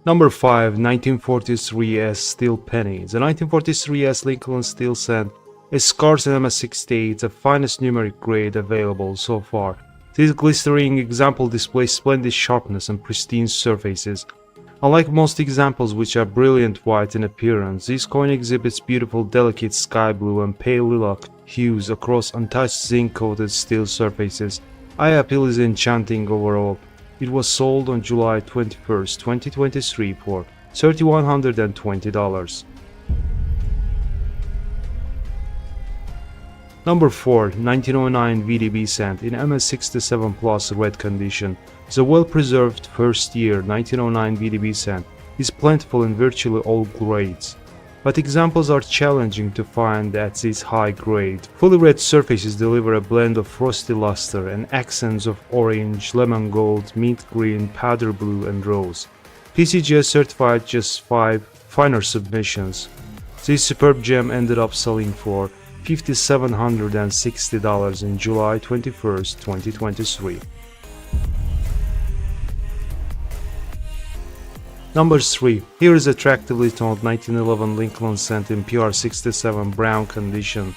Number 5. 1943S Steel Penny. The 1943S Lincoln Steel cent is scarce in MS68, the finest numeric grade available so far. This glistering example displays splendid sharpness and pristine surfaces. Unlike most examples which are brilliant white in appearance, this coin exhibits beautiful delicate sky blue and pale lilac hues across untouched zinc-coated steel surfaces. Eye appeal is enchanting overall. It was sold on July 21, 2023 for $3,120. Number 4. 1909 VDB cent in MS67 Plus red condition. The well-preserved first year 1909 VDB cent is plentiful in virtually all grades, but examples are challenging to find at this high grade. Fully red surfaces deliver a blend of frosty luster and accents of orange, lemon gold, mint green, powder blue and rose. PCGS certified just 5 finer submissions. This superb gem ended up selling for $5,760 in July 21, 2023. Number 3. Here is attractively toned 1911 Lincoln cent in PR67 brown condition.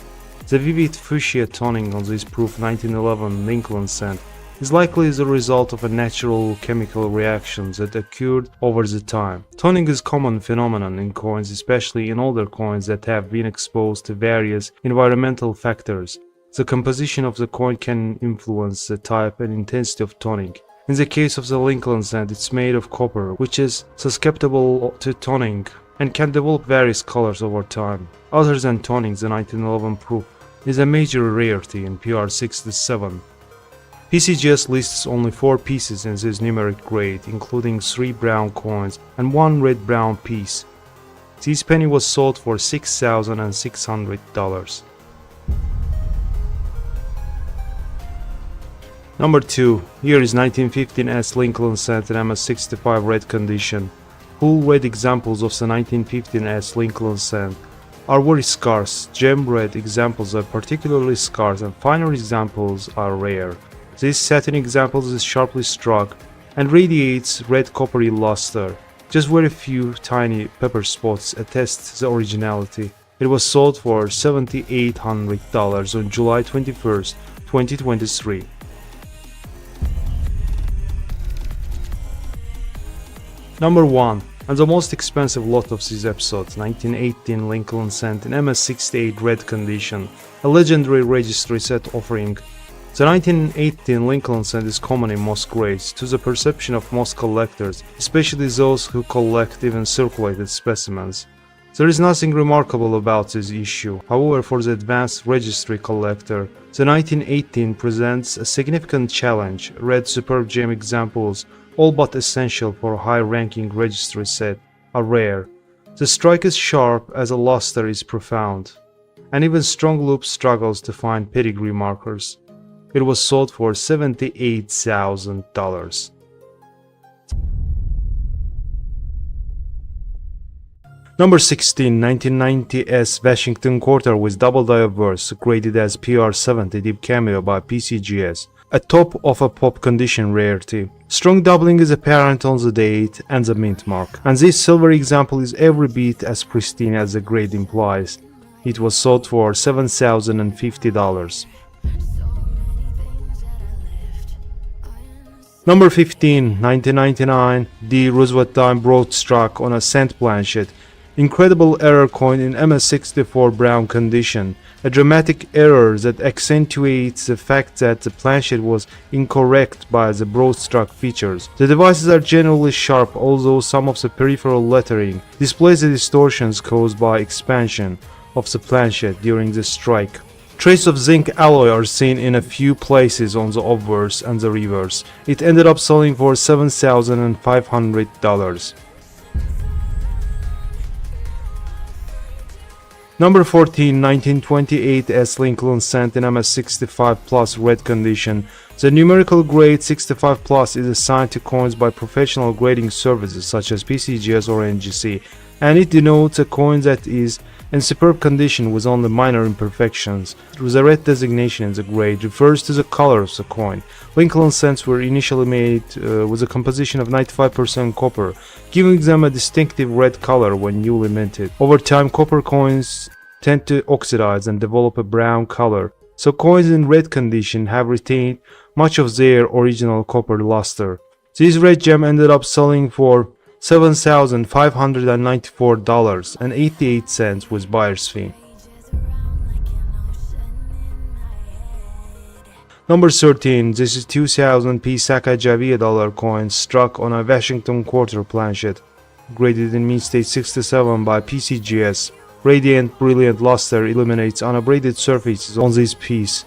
The vivid fuchsia toning on this proof 1911 Lincoln cent is likely the result of a natural chemical reaction that occurred over the time. Toning is a common phenomenon in coins, especially in older coins that have been exposed to various environmental factors. The composition of the coin can influence the type and intensity of toning. In the case of the Lincoln cent, it's made of copper, which is susceptible to toning and can develop various colors over time. Other than toning, the 1911 proof is a major rarity in PR67. PCGS lists only 4 pieces in this numeric grade, including 3 brown coins and 1 red-brown piece. This penny was sold for $6,600. Number 2. Here is 1915S Lincoln cent in MS65 red condition. Full red examples of the 1915S Lincoln cent are very scarce. Gem red examples are particularly scarce and finer examples are rare. This satin example is sharply struck and radiates red coppery luster. Just very few tiny pepper spots attest the originality. It was sold for $7,800 on July 21, 2023. Number 1. And the most expensive lot of this episode, 1918 Lincoln cent in MS68 red condition, a legendary registry set offering. The 1918 Lincoln cent is common in most grades, to the perception of most collectors, especially those who collect even circulated specimens. There is nothing remarkable about this issue. However, for the advanced registry collector, the 1918 presents a significant challenge. Red superb gem examples, all but essential for a high-ranking registry set, are rare. The strike is sharp as the luster is profound, and even strong loop struggles to find pedigree markers. It was sold for $78,000. Number 16. 1990S Washington Quarter with double die obverse, graded as PR70 deep cameo by PCGS. A top of a pop condition rarity. Strong doubling is apparent on the date and the mint mark, and this silver example is every bit as pristine as the grade implies. It was sold for $7,050. Number 15. 1999 D. Roosevelt Dime broad struck on a cent planchet. Incredible error coin in MS64 brown condition. A dramatic error that accentuates the fact that the planchet was incorrect by the broad struck features. The devices are generally sharp, although some of the peripheral lettering displays the distortions caused by expansion of the planchet during the strike. Traces of zinc alloy are seen in a few places on the obverse and the reverse. It ended up selling for $7,500. Number 14. 1928 S Lincoln cent in MS65 Plus red condition. The numerical grade 65 Plus is assigned to coins by professional grading services such as PCGS or NGC, and it denotes a coin that is in superb condition with only minor imperfections. The red designation in the grade refers to the color of the coin. Lincoln cents were initially made with a composition of 95% copper, giving them a distinctive red color when newly minted. Over time, copper coins tend to oxidize and develop a brown color, so coins in red condition have retained much of their original copper luster. This red gem ended up selling for $7,594.88 with buyer's fee. Number 13. This is 2000 P Sacagawea dollar coin struck on a Washington quarter planchet, graded in mint state 67 by PCGS. Radiant, brilliant luster illuminates unabraded surfaces on this piece,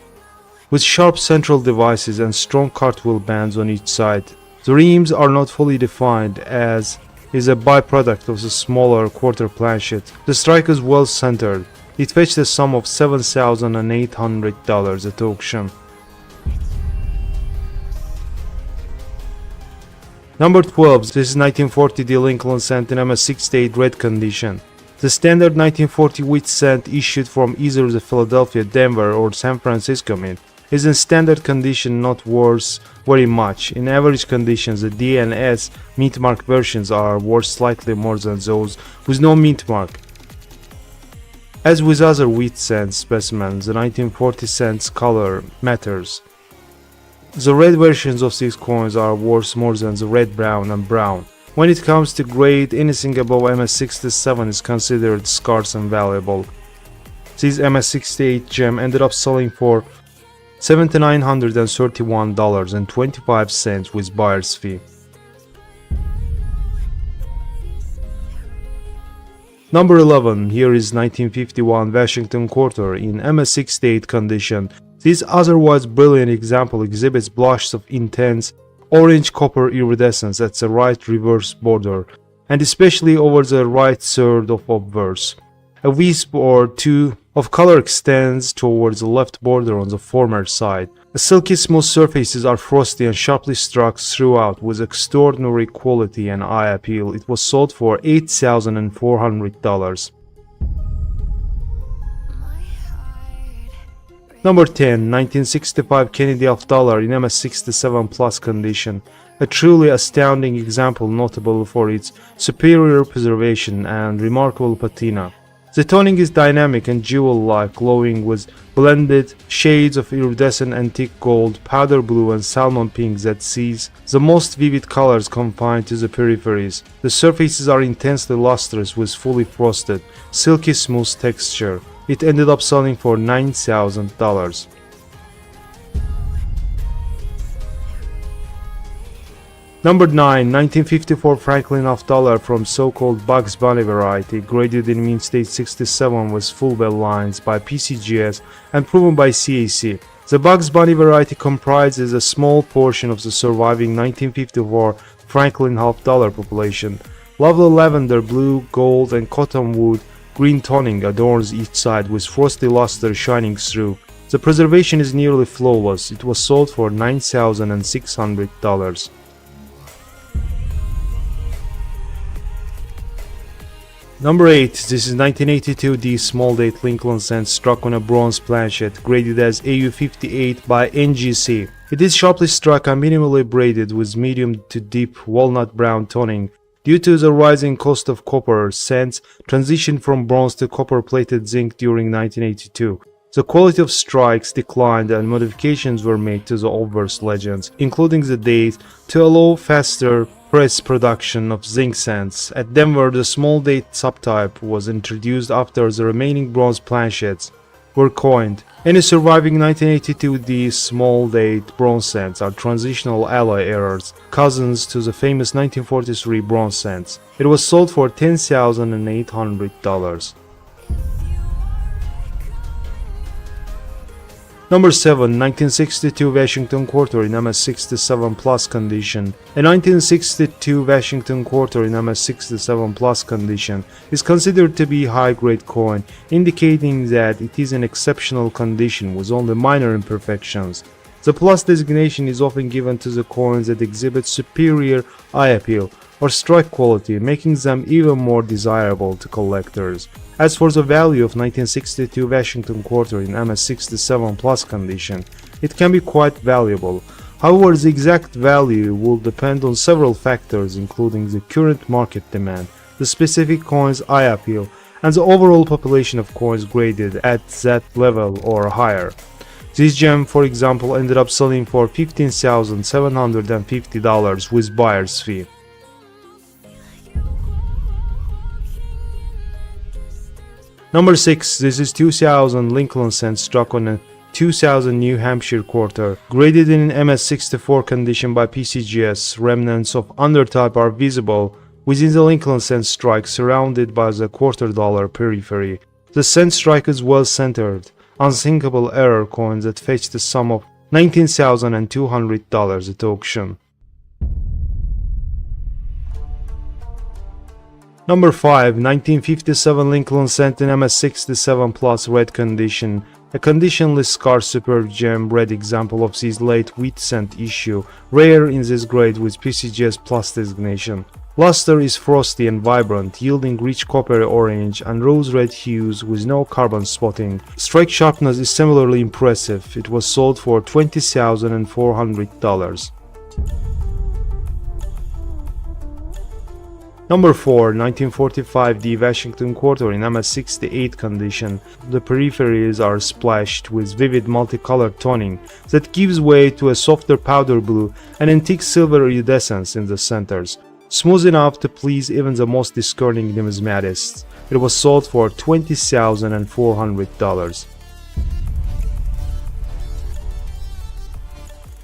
with sharp central devices and strong cartwheel bands on each side. The rims are not fully defined, as is a byproduct of the smaller quarter planchet. The strike is well centered. It fetched a sum of $7,800 at auction. Number 12. This is 1940 D Lincoln cent in MS68 red condition. The standard 1940 wheat cent issued from either the Philadelphia, Denver, or San Francisco mint is in standard condition, not worth very much. In average conditions, the D and S mint mark versions are worth slightly more than those with no mint mark. As with other wheat cent specimens, the 1940 cents color matters. The red versions of these coins are worth more than the red, brown, and brown. When it comes to grade, anything above MS67 is considered scarce and valuable. This MS68 gem ended up selling for $7,931.25 with buyer's fee. Number 11. Here is 1951 Washington quarter in MS68 condition. This otherwise brilliant example exhibits blushes of intense orange copper iridescence at the right reverse border, and especially over the right third of obverse. A wisp or two of color extends towards the left border on the former side. The silky smooth surfaces are frosty and sharply struck throughout with extraordinary quality and eye appeal. It was sold for $8,400. Number 10. 1965 Kennedy half dollar in MS67 plus condition. A truly astounding example, notable for its superior preservation and remarkable patina. The toning is dynamic and jewel-like, glowing with blended shades of iridescent antique gold, powder blue, and salmon pink that sees the most vivid colors confined to the peripheries. The surfaces are intensely lustrous with fully frosted, silky smooth texture. It ended up selling for $9,000. Number 9. 1954 Franklin half dollar from so-called Bugs Bunny variety, graded in mint state 67 with full bell lines by PCGS and proven by CAC. The Bugs Bunny variety comprises a small portion of the surviving 1954 Franklin half dollar population. Lovely lavender, blue, gold, and cottonwood green toning adorns each side with frosty luster shining through. The preservation is nearly flawless. It was sold for $9,600. Number 8. This is 1982 D small date Lincoln cent struck on a bronze planchet, graded as AU58 by NGC. It is sharply struck and minimally braided with medium to deep walnut brown toning. Due to the rising cost of copper, cents transitioned from bronze to copper-plated zinc during 1982. The quality of strikes declined and modifications were made to the obverse legends, including the date, to allow faster press production of zinc cents. At Denver, the small date subtype was introduced after the remaining bronze planchets were coined. Any surviving 1982D small date bronze cents are transitional alloy errors, cousins to the famous 1943 bronze cents. It was sold for $10,800. Number 7. 1962 Washington quarter in MS67 plus condition. A 1962 Washington quarter in MS67 plus condition is considered to be high-grade coin, indicating that it is in exceptional condition with only minor imperfections. The plus designation is often given to the coins that exhibit superior eye appeal or strike quality, making them even more desirable to collectors. As for the value of 1962 Washington quarter in MS67 plus condition, it can be quite valuable. However, the exact value will depend on several factors, including the current market demand, the specific coin's eye appeal, and the overall population of coins graded at that level or higher. This gem, for example, ended up selling for $15,750 with buyer's fee. Number 6. This is 2000 Lincoln cent struck on a 2000 New Hampshire quarter, graded in an MS64 condition by PCGS. Remnants of undertype are visible within the Lincoln cent strike, surrounded by the $quarter periphery. The cent strike is well centered, unsinkable error coin that fetched the sum of $19,200 at auction. Number 5. 1957 Lincoln cent in MS67 plus red condition. A conditionless scarce superb gem, red example of this late wheat cent issue, rare in this grade with PCGS plus designation. Luster is frosty and vibrant, yielding rich copper orange and rose red hues with no carbon spotting. Strike sharpness is similarly impressive. It was sold for $20,400. Number 4. 1945 D Washington quarter in MS68 condition. The peripheries are splashed with vivid multicolored toning that gives way to a softer powder blue and antique silver iridescence in the centers, smooth enough to please even the most discerning numismatists. It was sold for $20,400.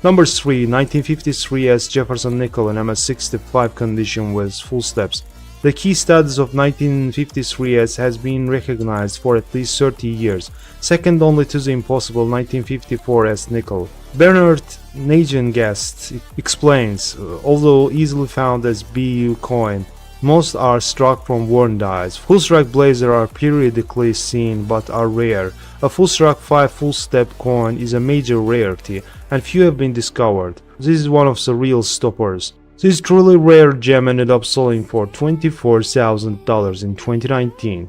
Number 3. 1953 S Jefferson nickel in MS65 condition with full steps. The key status of 1953 S has been recognized for at least 30 years, second only to the impossible 1954 S nickel. Bernard Nagengast explains, although easily found as BU coin, most are struck from worn dies. Full strike blazers are periodically seen but are rare. A full strike 5 full step coin is a major rarity, and few have been discovered. This is one of the real stoppers. This truly rare gem ended up selling for $24,000 in 2019.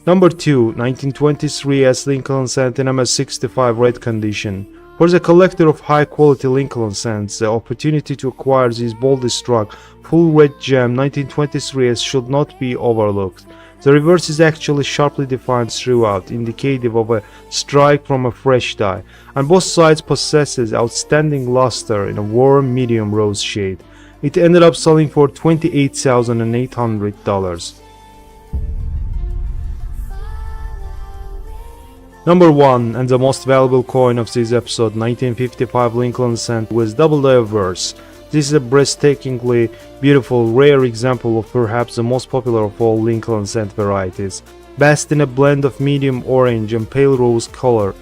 Number 2. 1923 S Lincoln cent in MS65 red condition. For the collector of high-quality Lincoln cents, the opportunity to acquire this boldly struck, full red gem 1923s should not be overlooked. The reverse is actually sharply defined throughout, indicative of a strike from a fresh die, and both sides possesses outstanding luster in a warm medium rose shade. It ended up selling for $28,800. Number 1, and the most valuable coin of this episode, 1955 Lincoln cent with double die verse. This is a breathtakingly beautiful, rare example of perhaps the most popular of all Lincoln cent varieties. Best in a blend of medium orange and pale rose colors.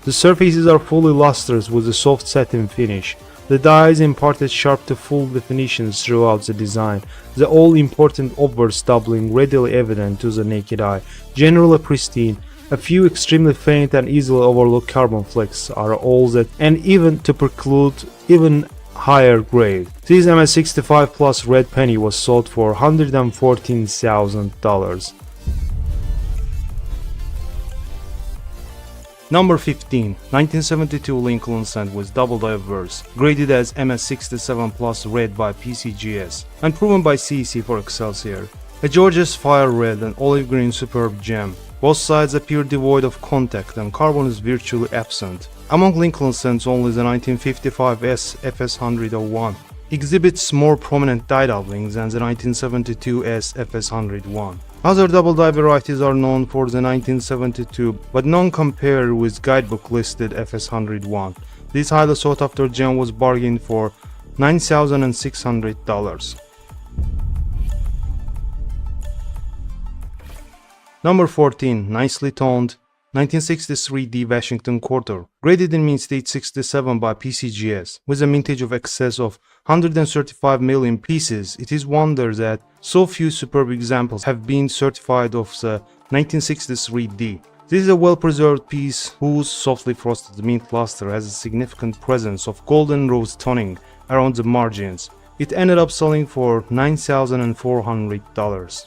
The surfaces are fully lustrous with a soft satin finish. The die is imparted sharp to full definitions throughout the design, the all-important obverse doubling readily evident to the naked eye, generally pristine. A few extremely faint and easily overlooked carbon flecks are all that, and even to preclude even higher grade. This MS65 plus red penny was sold for $114,000. Number 15. 1972 Lincoln cent with double die verse, graded as MS67 plus red by PCGS, and proven by CEC for Excelsior. A gorgeous fire red and olive green superb gem. Both sides appear devoid of contact and carbon is virtually absent. Among Lincoln cents, only the 1955 S FS101 exhibits more prominent die doublings than the 1972 S FS101. Other double die varieties are known for the 1972, but none compare with guidebook listed FS101. This highly sought after gem was bargained for $9,600. Number 14. Nicely toned 1963D Washington Quarter, graded in mint state 67 by PCGS, with a mintage of excess of 135 million pieces. It is wonder that so few superb examples have been certified of the 1963D. This is a well-preserved piece whose softly frosted mint luster has a significant presence of golden rose toning around the margins. It ended up selling for $9,400.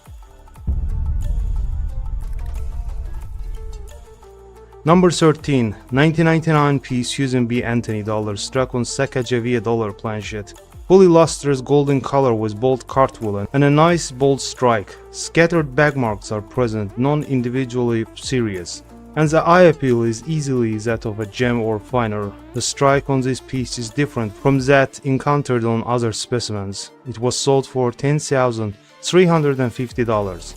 Number 13, 1999 piece Susan B. Anthony dollar struck on Sacagawea dollar planchet. Fully lustrous golden color with bold cartwheel and a nice bold strike. Scattered bag marks are present, non-individually serious, and the eye appeal is easily that of a gem or finer. The strike on this piece is different from that encountered on other specimens. It was sold for $10,350.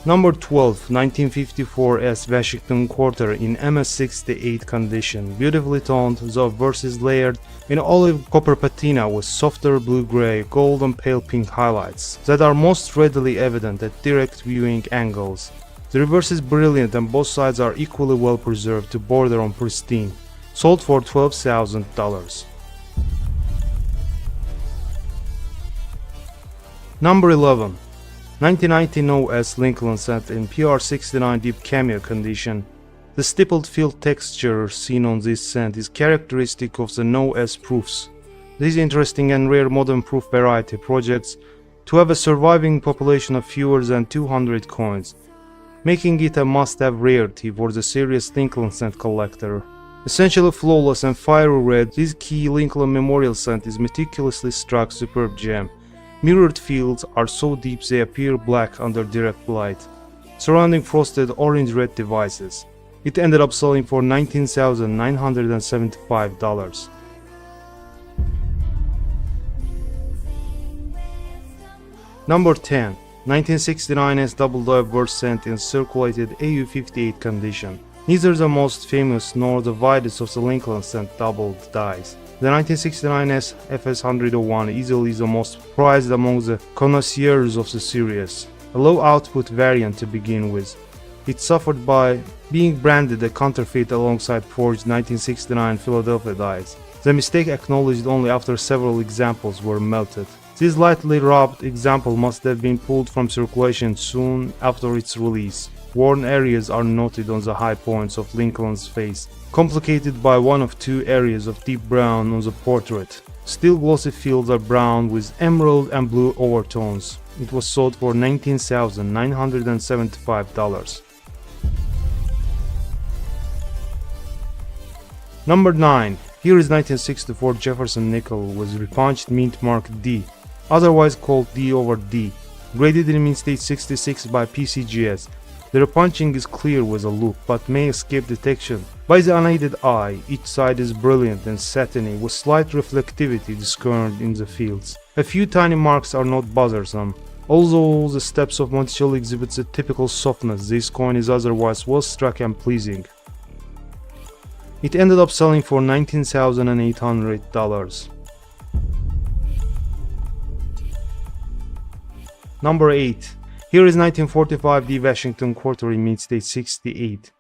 Number 12, 1954 S Washington Quarter in MS68 condition, beautifully toned, the obverse is layered in olive copper patina with softer blue-gray, gold and pale pink highlights that are most readily evident at direct viewing angles. The reverse is brilliant and both sides are equally well preserved to border on pristine, sold for $12,000. Number 11. 1919 OS Lincoln Cent in PR69 deep cameo condition. The stippled field texture seen on this cent is characteristic of the No-S proofs. This interesting and rare modern proof variety projects to have a surviving population of fewer than 200 coins, making it a must-have rarity for the serious Lincoln cent collector. Essentially flawless and fiery red, this key Lincoln Memorial cent is meticulously struck superb gem. Mirrored fields are so deep they appear black under direct light, surrounding frosted orange-red devices. It ended up selling for $19,975. Number 10. 1969 S double diverse cent in circulated AU58 condition. Neither the most famous nor the widest of the Lincoln cent doubled dies. The 1969 S FS101 easily is the most prized among the connoisseurs of the series. A low output variant to begin with, it suffered by being branded a counterfeit alongside forged 1969 Philadelphia dies. The mistake acknowledged only after several examples were melted. This lightly rubbed example must have been pulled from circulation soon after its release. Worn areas are noted on the high points of Lincoln's face, complicated by one of two areas of deep brown on the portrait. Still glossy fields are brown with emerald and blue overtones. It was sold for $19,975. Number 9. Here is 1964 Jefferson nickel with repunched mint mark D, otherwise called D over D, graded in mint state 66 by PCGS. The repunching is clear with a loop, but may escape detection by the unaided eye. Each side is brilliant and satiny, with slight reflectivity discerned in the fields. A few tiny marks are not bothersome. Although the steps of Monticello exhibits a typical softness, this coin is otherwise well struck and pleasing. It ended up selling for $19,800. Number 8. Here is 1945D Washington Quarter in mint state 68.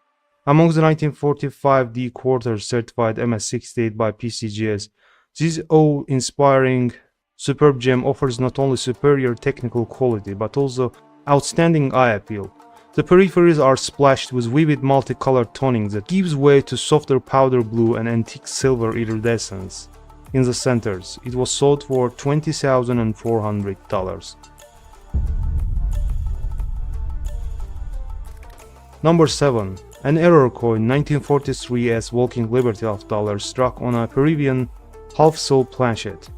Among the 1945D quarters certified MS68 by PCGS, this awe-inspiring superb gem offers not only superior technical quality but also outstanding eye appeal. The peripheries are splashed with vivid multicolored toning that gives way to softer powder blue and antique silver iridescence. In the centers, it was sold for $20,400. Number 7. An error coin 1943 S Walking Liberty of dollar struck on a Peruvian half-sol planchet.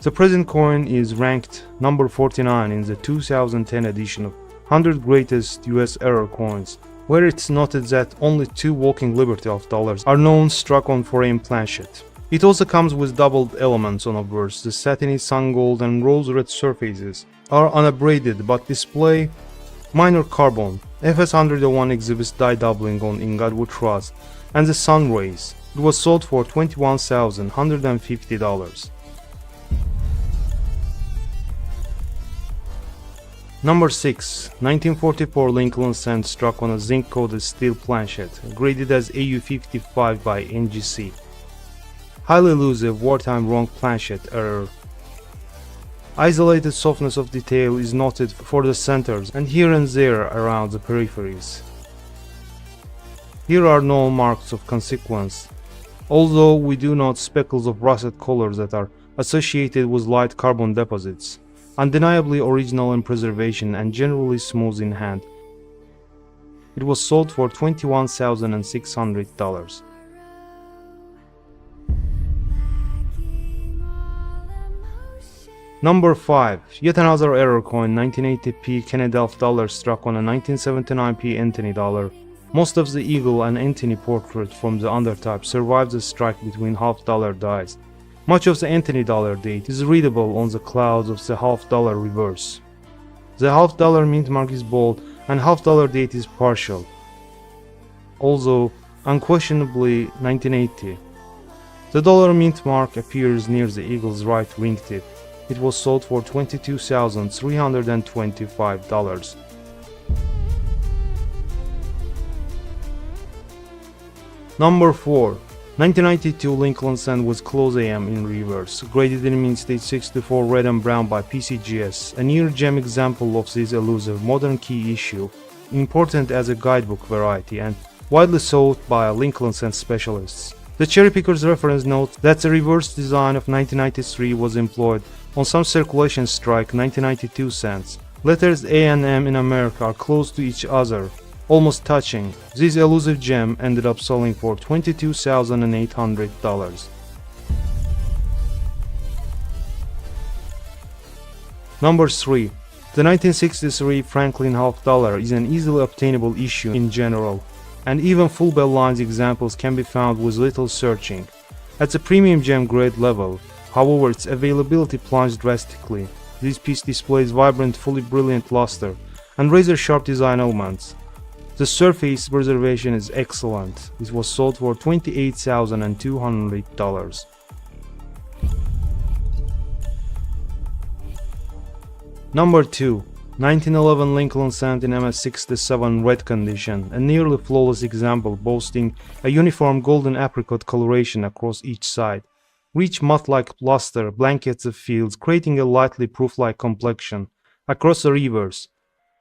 The present coin is ranked number 49 in the 2010 edition of 100 Greatest US Error Coins, where it's noted that only 2 Walking Liberty of dollars are known struck on foreign planchet. It also comes with doubled elements on obverse. The satiny sun gold and rose red surfaces are unabraded but display minor carbon. FS101 exhibits die doubling on In God We Trust and the sun rays. It was sold for $21,150. Number 6. 1944 Lincoln cent struck on a zinc-coated steel planchet, graded as AU55 by NGC. Highly elusive, wartime wrong planchet error. Isolated softness of detail is noted for the centers and here and there around the peripheries. Here are no marks of consequence, although we do note speckles of russet colors that are associated with light carbon deposits. Undeniably original in preservation and generally smooth in hand. It was sold for $21,600. Number 5. Yet another error coin, 1980p Canadian dollar struck on a 1979p Anthony dollar. Most of the eagle and Anthony portrait from the undertype survived the strike between half-dollar dies. Much of the Anthony dollar date is readable on the clouds of the half-dollar reverse. The half-dollar mint mark is bold and half-dollar date is partial, although unquestionably 1980. The dollar mint mark appears near the eagle's right wingtip. It was sold for $22,325. Number 4. 1992 Lincoln cent with close AM in reverse, graded in mint state 64 red and brown by PCGS, a near gem example of this elusive modern key issue, important as a guidebook variety and widely sought by Lincoln cent specialists. The cherry picker's reference notes that the reverse design of 1993 was employed on some circulation strike 1992 cents. Letters A and M in America are close to each other, almost touching. This elusive gem ended up selling for $22,800. Number 3. The 1963 Franklin half dollar is an easily obtainable issue in general, and even full bell lines examples can be found with little searching. At the premium gem grade level, however, its availability plunged drastically. This piece displays vibrant, fully brilliant luster and razor-sharp design elements. The surface preservation is excellent. It was sold for $28,200. Number 2. 1911 Lincoln cent in MS67 red condition, a nearly flawless example boasting a uniform golden apricot coloration across each side. Rich matte-like luster blankets the fields, creating a lightly proof-like complexion across the reverse.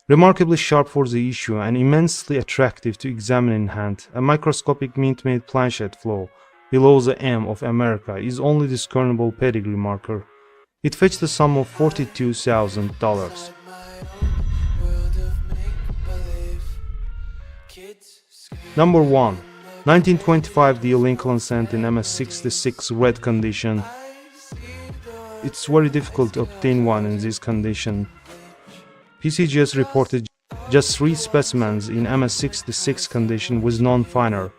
Remarkably sharp for the issue and immensely attractive to examine in hand, a microscopic mint-made planchet flaw below the M of America is only discernible pedigree marker. It fetched the sum of $42,000. Number 1. 1925 D Lincoln cent in MS66 red condition. It's very difficult to obtain one in this condition. PCGS reported just 3 specimens in MS66 condition with non-finer.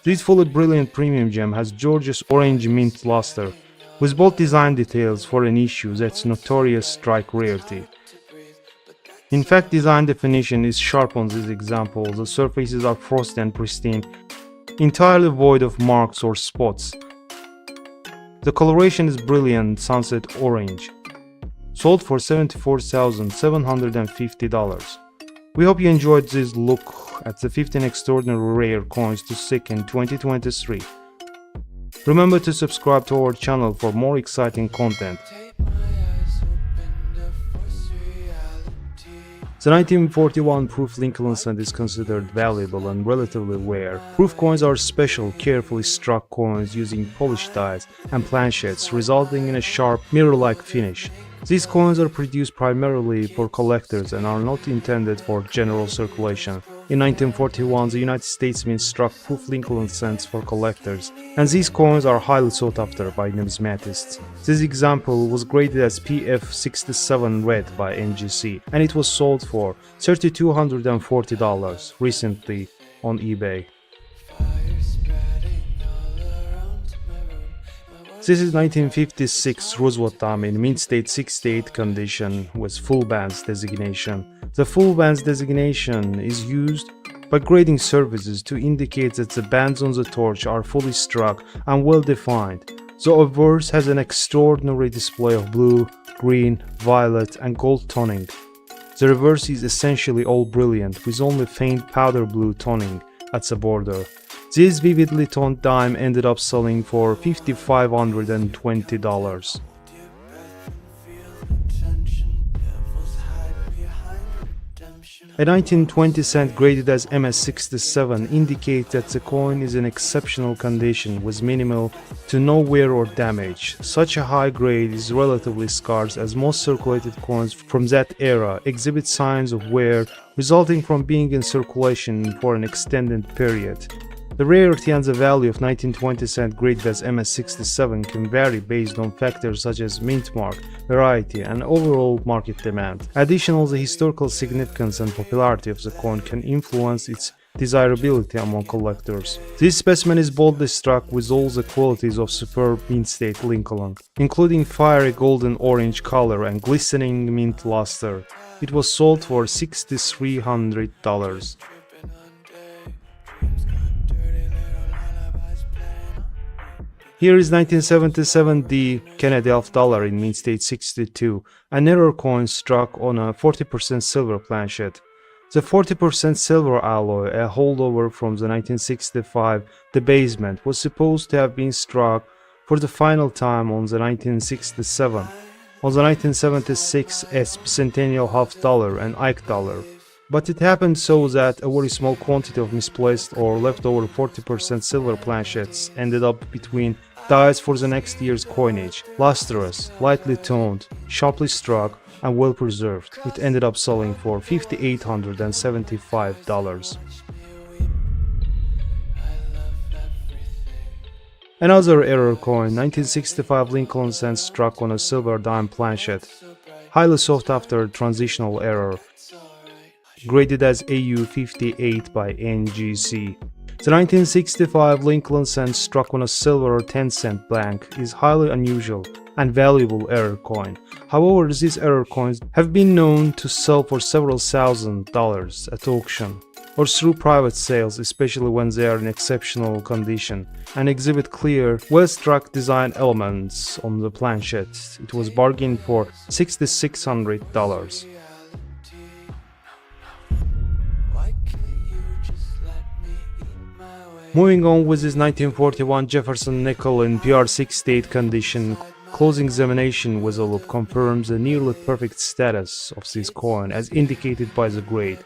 This fully brilliant premium gem has gorgeous orange mint luster, with both design details for an issue that's notorious strike rarity. In fact, design definition is sharp on this example. The surfaces are frosty and pristine, entirely void of marks or spots. The coloration is brilliant sunset orange. Sold for $74,750. We hope you enjoyed this look at the 15 extraordinary rare coins to seek in 2023. Remember to subscribe to our channel for more exciting content. The 1941 proof Lincoln cent is considered valuable and relatively rare. Proof coins are special, carefully struck coins using polished dies and planchets, resulting in a sharp, mirror-like finish. These coins are produced primarily for collectors and are not intended for general circulation. In 1941, the United States Mint struck proof Lincoln cents for collectors, and these coins are highly sought after by numismatists. This example was graded as PF67 red by NGC, and it was sold for $3,240 recently on eBay. This is 1956 Roosevelt thumb in mint state 68 condition with full bands designation. The full bands designation is used by grading services to indicate that the bands on the torch are fully struck and well defined. The obverse has an extraordinary display of blue, green, violet, and gold toning. The reverse is essentially all brilliant, with only faint powder blue toning at the border. This vividly toned dime ended up selling for $5,520. A 1920 cent graded as MS67 indicates that the coin is in exceptional condition with minimal to no wear or damage. Such a high grade is relatively scarce as most circulated coins from that era exhibit signs of wear resulting from being in circulation for an extended period. The rarity and the value of 1920 cent graded as MS67 can vary based on factors such as mint mark, variety, and overall market demand. Additionally, the historical significance and popularity of the coin can influence its desirability among collectors. This specimen is boldly struck with all the qualities of superb mint state Lincoln, including fiery golden orange color and glistening mint luster. It was sold for $6,300. Here is 1977 Kennedy half dollar in mint state 62, an error coin struck on a 40% silver planchet. The 40% silver alloy, a holdover from the 1965 debasement, was supposed to have been struck for the final time on the 1967, on the 1976 centennial half dollar and Ike dollar. But it happened so that a very small quantity of misplaced or leftover 40% silver planchets ended up between dies for the next year's coinage. Lustrous, lightly toned, sharply struck, and well preserved. It ended up selling for $5,875. Another error coin, 1965 Lincoln cent struck on a silver dime planchet. Highly sought after transitional error. Graded as AU58 by NGC. The 1965 Lincoln cent struck on a silver 10-cent blank is highly unusual and valuable error coin. However, these error coins have been known to sell for several $1,000s at auction or through private sales, especially when they are in exceptional condition and exhibit clear, well-struck design elements on the planchet. It was bargained for $6,600. Moving on with this 1941 Jefferson nickel in PR6 state condition, closing examination with a loop confirms the nearly perfect status of this coin as indicated by the grade.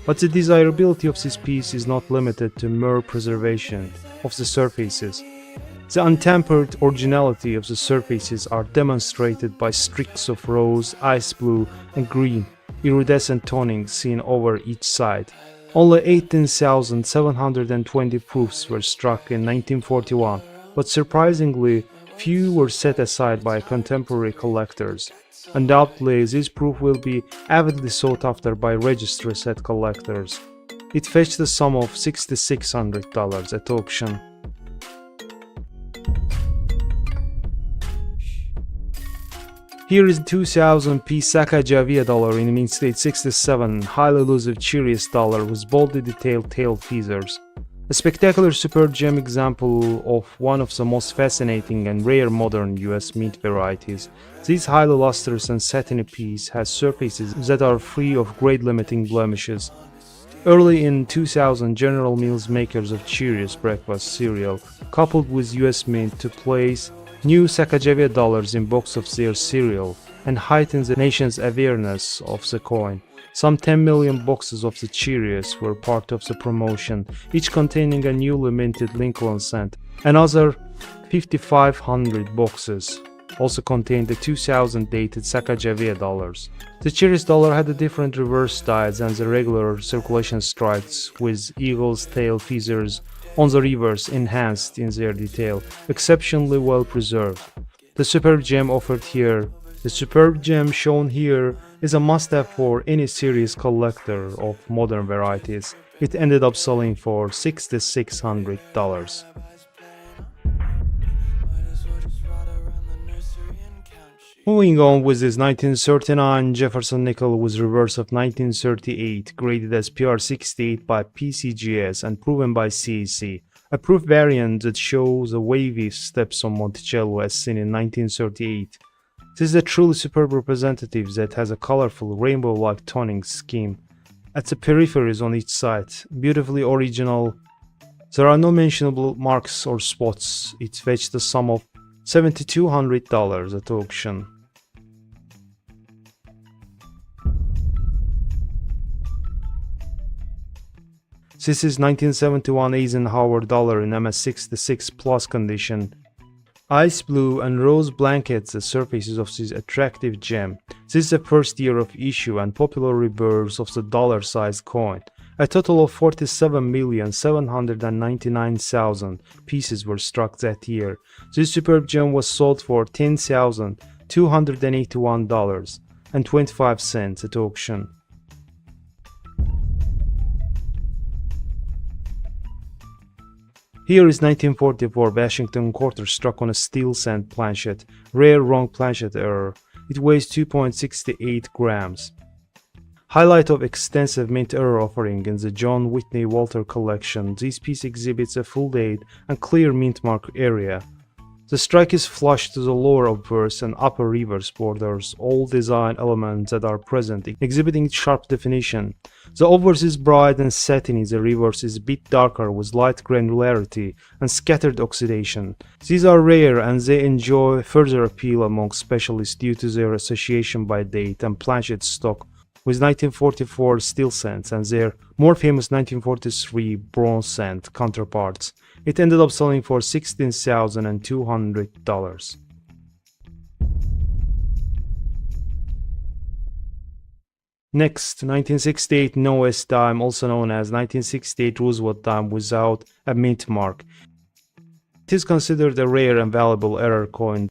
But the desirability of this piece is not limited to mere preservation of the surfaces. The untampered originality of the surfaces are demonstrated by streaks of rose, ice blue, and green, iridescent toning seen over each side. Only 18,720 proofs were struck in 1941, but surprisingly few were set aside by contemporary collectors. Undoubtedly, this proof will be avidly sought after by registry set collectors. It fetched a sum of $6,600 at auction. Here is 2000p Sacagawea dollar in mint state 67, highly elusive Cheerius dollar with boldly detailed tail feathers. A spectacular superb gem example of one of the most fascinating and rare modern US mint varieties. This highly lustrous and satiny piece has surfaces that are free of grade-limiting blemishes. Early in 2000, General Mills, makers of Cheerios breakfast cereal, coupled with US Mint to place new Sacagawea dollars in box of their cereal and heighten the nation's awareness of the coin. Some 10 million boxes of the Cheerios were part of the promotion, each containing a newly minted Lincoln cent. Another 5,500 boxes also contained the 2000 dated Sacagawea dollars. The Cheerios dollar had a different reverse style than the regular circulation stripes, with eagle's tail feathers on the reverse enhanced in their detail, exceptionally well preserved. The superb gem shown here is a must-have for any serious collector of modern varieties. It ended up selling for $6,600. Moving on with this 1939 Jefferson nickel with reverse of 1938, graded as PR68 by PCGS and proven by CEC, a proof variant that shows a wavy steps on Monticello as seen in 1938. This is a truly superb representative that has a colorful rainbow-like toning scheme at the peripheries on each side, beautifully original. There are no mentionable marks or spots. It fetched a sum of $7,200 at auction. This is 1971 Eisenhower dollar in MS66 Plus condition. Ice blue and rose blankets the surfaces of this attractive gem. This is the first year of issue and popular rebirth of the dollar-sized coin. A total of 47,799,000 pieces were struck that year. This superb gem was sold for $10,281.25 at auction. Here is 1944 Washington quarter struck on a steel cent planchet, rare wrong planchet error. It weighs 2.68 grams. Highlight of extensive mint error offering in the John Whitney Walter collection, this piece exhibits a full date and clear mint mark area. The strike is flush to the lower obverse and upper reverse borders, all design elements that are present, exhibiting sharp definition. The obverse is bright and satiny, the reverse is a bit darker with light granularity and scattered oxidation. These are rare and they enjoy further appeal among specialists due to their association by date and planchet stock with 1944 steel cents and their more famous 1943 bronze cent counterparts. It ended up selling for $16,200. Next, 1968 NOS dime, also known as 1968 Roosevelt dime without a mint mark. It is considered a rare and valuable error coin.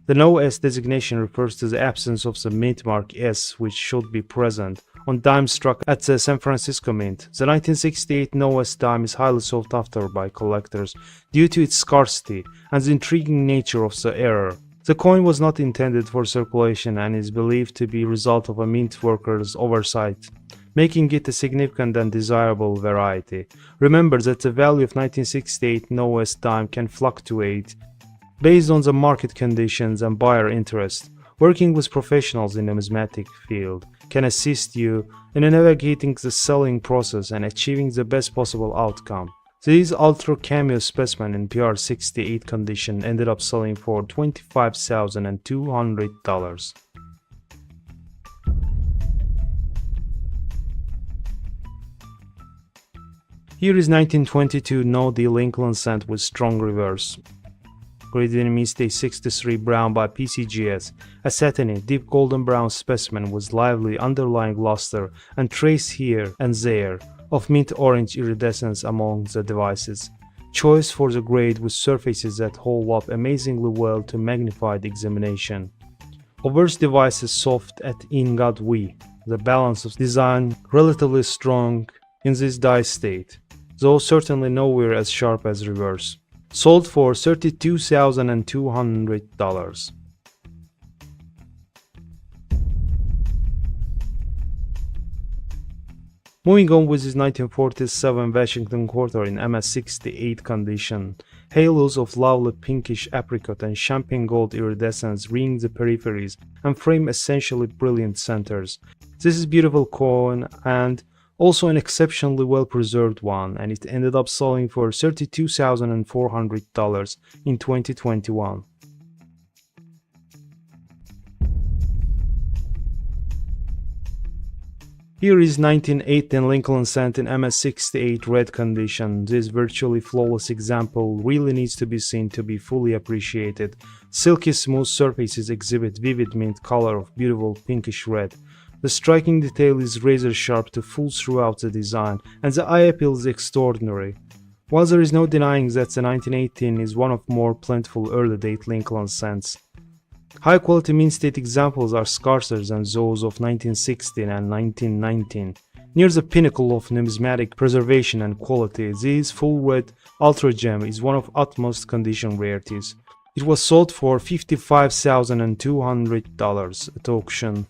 The NOS designation refers to the absence of the mint mark S, which should be present on dimes struck at the San Francisco Mint. The 1968 NOS dime is highly sought after by collectors due to its scarcity and the intriguing nature of the error. The coin was not intended for circulation and is believed to be a result of a mint worker's oversight, making it a significant and desirable variety. Remember that the value of 1968 NOS dime can fluctuate based on the market conditions and buyer interest. Working with professionals in the numismatic field can assist you in navigating the selling process and achieving the best possible outcome. This ultra cameo specimen in PR68 condition ended up selling for $25,200. Here is 1922 No-D Lincoln cent with strong reverse. Graded in Miste 63 brown by PCGS, a satiny, deep golden brown specimen with lively underlying luster and trace here and there of mint orange iridescence among the devices. Choice for the grade with surfaces that hold up amazingly well to magnified examination. Obverse device is soft at in-God we. The balance of design relatively strong in this die state, though certainly nowhere as sharp as reverse. Sold for $32,200. Moving on with his 1947 Washington quarter in MS68 condition, halos of lovely pinkish apricot and champagne gold iridescence ring the peripheries and frame essentially brilliant centers. This is beautiful coin and also an exceptionally well-preserved one, and it ended up selling for $32,400 in 2021. Here is 1918 Lincoln cent in MS68 red condition. This virtually flawless example really needs to be seen to be fully appreciated. Silky smooth surfaces exhibit vivid mint color of beautiful pinkish red. The striking detail is razor sharp to full throughout the design, and the eye appeal is extraordinary. While there is no denying that the 1918 is one of more plentiful early date Lincoln cents, high quality mint state examples are scarcer than those of 1916 and 1919. Near the pinnacle of numismatic preservation and quality, this full red ultra gem is one of utmost condition rarities. It was sold for $55,200 at auction.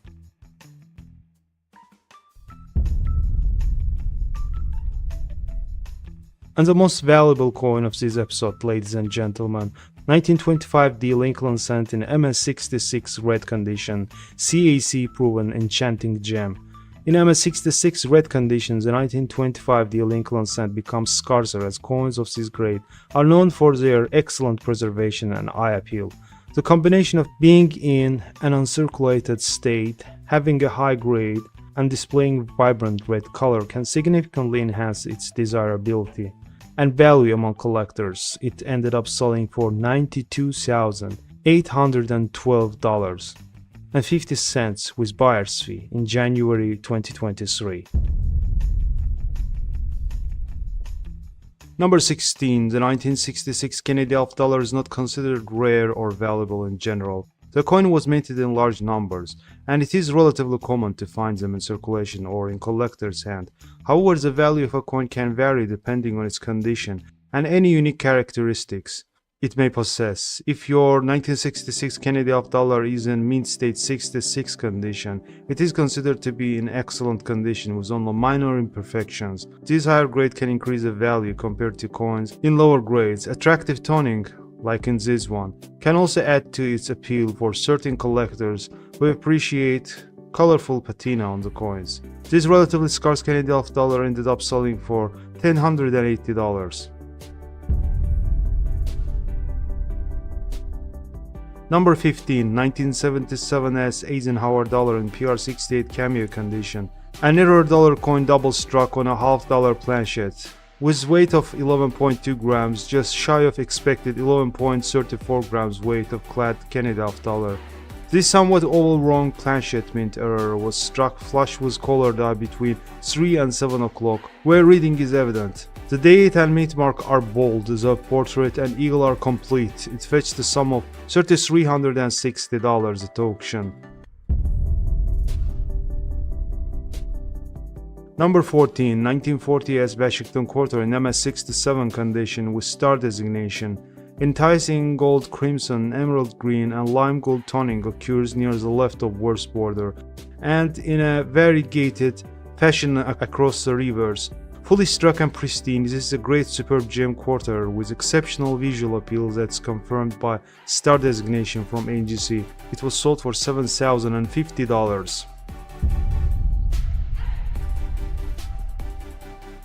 And the most valuable coin of this episode, ladies and gentlemen, 1925 D Lincoln cent in MS66 red condition, CAC proven enchanting gem. In MS66 red condition, the 1925 D Lincoln cent becomes scarcer as coins of this grade are known for their excellent preservation and eye appeal. The combination of being in an uncirculated state, having a high grade, and displaying vibrant red color can significantly enhance its desirability and value among collectors. It ended up selling for $92,812.50 with buyer's fee in January 2023. Number 16. The 1966 Canadian half dollar is not considered rare or valuable in general. The coin was minted in large numbers, and it is relatively common to find them in circulation or in collector's hand. However, the value of a coin can vary depending on its condition and any unique characteristics it may possess. If your 1966 Canadian half dollar is in mint state 66 condition, it is considered to be in excellent condition with only minor imperfections. This higher grade can increase the value compared to coins in lower grades. Attractive toning, like in this one, can also add to its appeal for certain collectors who appreciate colorful patina on the coins. This relatively scarce Canadian half dollar ended up selling for $1,080. Number 15. 1977 S Eisenhower dollar in PR68 cameo condition. An error dollar coin double struck on a half dollar planchet. With weight of 11.2 grams, just shy of expected 11.34 grams weight of clad Canadian half dollar. This somewhat oval wrong planchet mint error was struck flush with color die between 3 and 7 o'clock, where reading is evident. The date and mint mark are bold, the portrait and eagle are complete. It fetched a sum of $3,360 at auction. Number 14. 1940 S Washington quarter in MS67 condition with star designation. Enticing gold, crimson, emerald green, and lime gold toning occurs near the left of worst border, and in a variegated fashion across the reverse. Fully struck and pristine, this is a great superb gem quarter with exceptional visual appeal that's confirmed by star designation from AGC. It was sold for $7,050.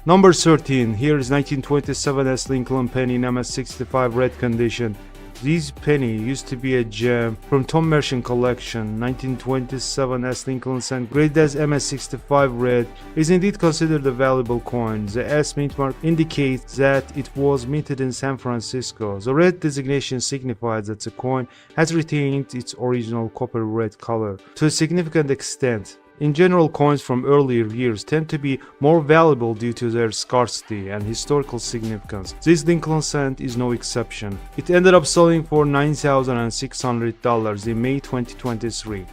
Number 13. Here is 1927 S Lincoln penny in MS65 red condition. This penny used to be a gem from Tom Merchant collection. 1927 S Lincoln cent, graded as MS65 red, is indeed considered a valuable coin. The S mint mark indicates that it was minted in San Francisco. The red designation signifies that the coin has retained its original copper red color to a significant extent. In general, coins from earlier years tend to be more valuable due to their scarcity and historical significance. This Lincoln cent is no exception. It ended up selling for $9,600 in May 2023.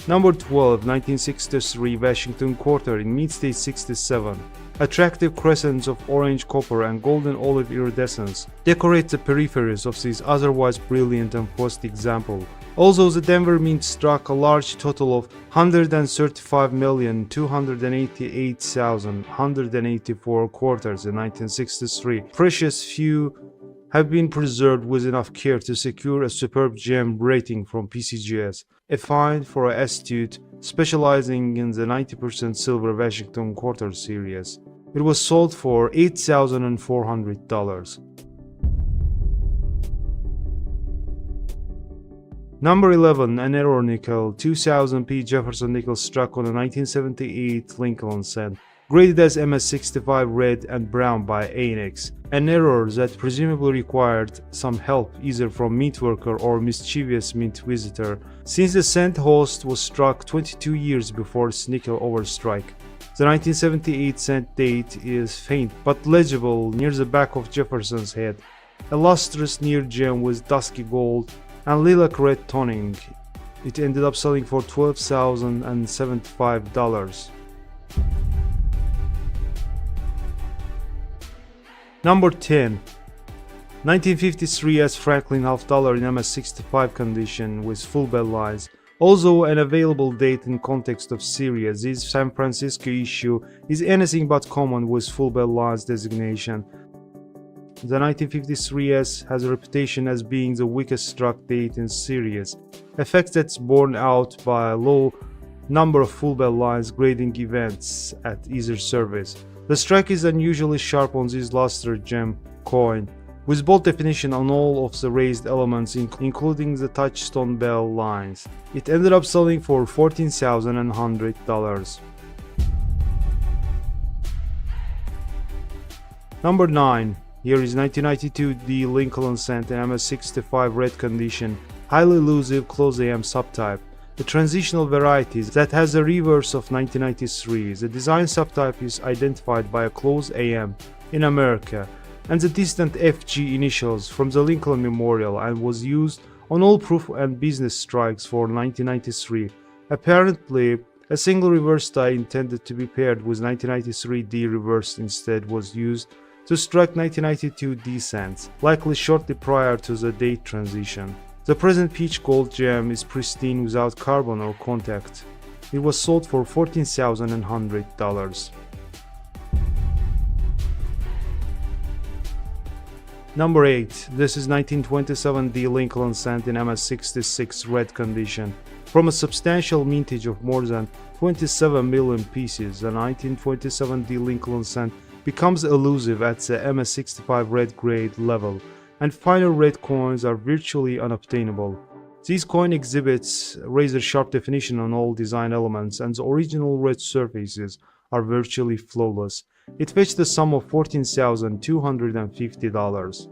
Number 12. 1963 Washington quarter in mid-state 67. Attractive crescents of orange, copper, and golden olive iridescence decorate the peripheries of this otherwise brilliant and first example. Also, the Denver Mint struck a large total of 135,288,184 quarters in 1963. Precious few have been preserved with enough care to secure a superb gem rating from PCGS, a find for an astute specializing in the 90% silver Washington quarter series. It was sold for $8,400. Number 11. An error nickel, 2000 P Jefferson nickel struck on a 1978 Lincoln cent, graded as MS65 red and brown by ANX. An error that presumably required some help either from mint worker or mischievous mint visitor, since the cent host was struck 22 years before its nickel overstrike. The 1978 cent date is faint but legible near the back of Jefferson's head. A lustrous near gem with dusky gold and lilac red toning. It ended up selling for $12,075. Number 10. 1953 S Franklin half dollar in MS65 condition with full bell lines. Although an available date in context of series, this San Francisco issue is anything but common with full bell lines designation. The 1953S has a reputation as being the weakest struck date in series, a fact that's borne out by a low number of full bell lines grading events at either service. The strike is unusually sharp on this luster gem coin, with bold definition on all of the raised elements including the touchstone bell lines. It ended up selling for $14,100. Number 9. Here is 1992 D Lincoln Cent in MS65 red condition, highly elusive close AM subtype. The transitional varieties that has the reverse of 1993. The design subtype is identified by a close AM in America and the distant FG initials from the Lincoln Memorial and was used on all proof and business strikes for 1993. Apparently, a single reverse die intended to be paired with 1993 D reversed instead was used to strike 1992 D cents, likely shortly prior to the date transition. The present peach gold gem is pristine without carbon or contact. It was sold for $14,100. Number 8. This is 1927 D Lincoln Cent in MS66 red condition. From a substantial mintage of more than 27 million pieces, the 1927 D Lincoln Cent becomes elusive at the MS65 red grade level, and finer red coins are virtually unobtainable. This coin exhibits razor-sharp definition on all design elements, and the original red surfaces are virtually flawless. It fetched a sum of $14,250.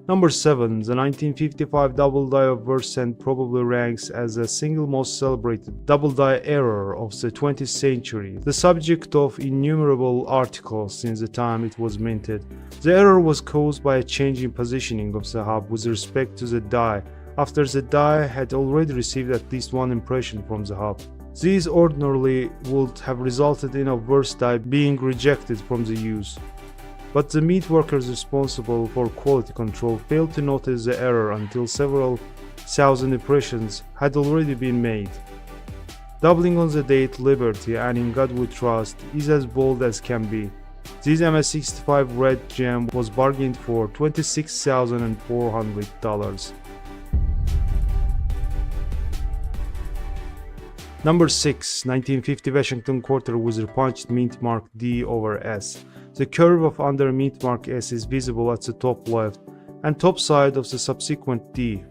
Number 7. The 1955 double die of Verse Cent probably ranks as the single most celebrated double die error of the 20th century, the subject of innumerable articles since the time it was minted. The error was caused by a change in positioning of the hub with respect to the die after the die had already received at least one impression from the hub. These ordinarily would have resulted in a Verse die being rejected from the use. But the meat workers responsible for quality control failed to notice the error until several thousand impressions had already been made. Doubling on the date Liberty and In God We Trust is as bold as can be. This MS65 red gem was bargained for $26,400. Number 6. 1950 Washington Quarter with punched mint mark D over S. The curve of under mint mark S is visible at the top left and top side of the subsequent D,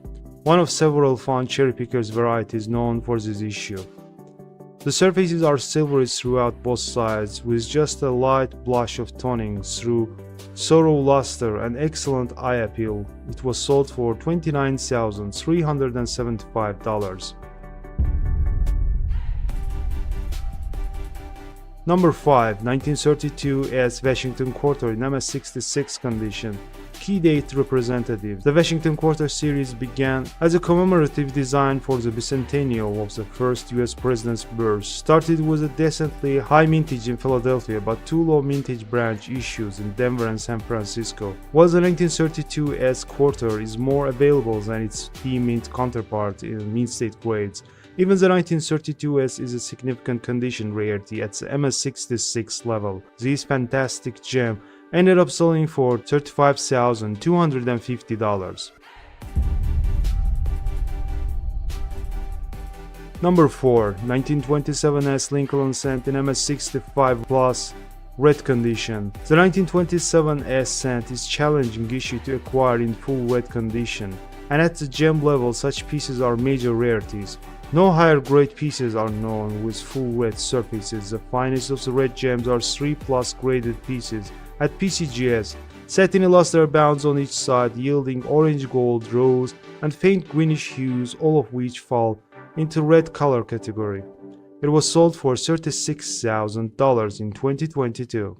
one of several fun cherry pickers varieties known for this issue. The surfaces are silvery throughout both sides with just a light blush of toning through thorough luster and excellent eye appeal. It was sold for $29,375. Number 5. 1932 S Washington Quarter in MS66 condition. Key date representative. The Washington Quarter series began as a commemorative design for the bicentennial of the first US president's birth. Started with a decently high mintage in Philadelphia but two low mintage branch issues in Denver and San Francisco. While the 1932 S Quarter is more available than its D mint counterpart in mint state grades, even the 1932S is a significant condition rarity at the MS66 level. This fantastic gem ended up selling for $35,250. Number 4. 1927S Lincoln Cent in MS65 Plus red condition. The 1927S cent is challenging issue to acquire in full red condition, and at the gem level such pieces are major rarities. No higher grade pieces are known with full red surfaces. The finest of the red gems are 3+ graded pieces at PCGS, set in luster bands on each side, yielding orange, gold, rose, and faint greenish hues, all of which fall into red color category. It was sold for $36,000 in 2022.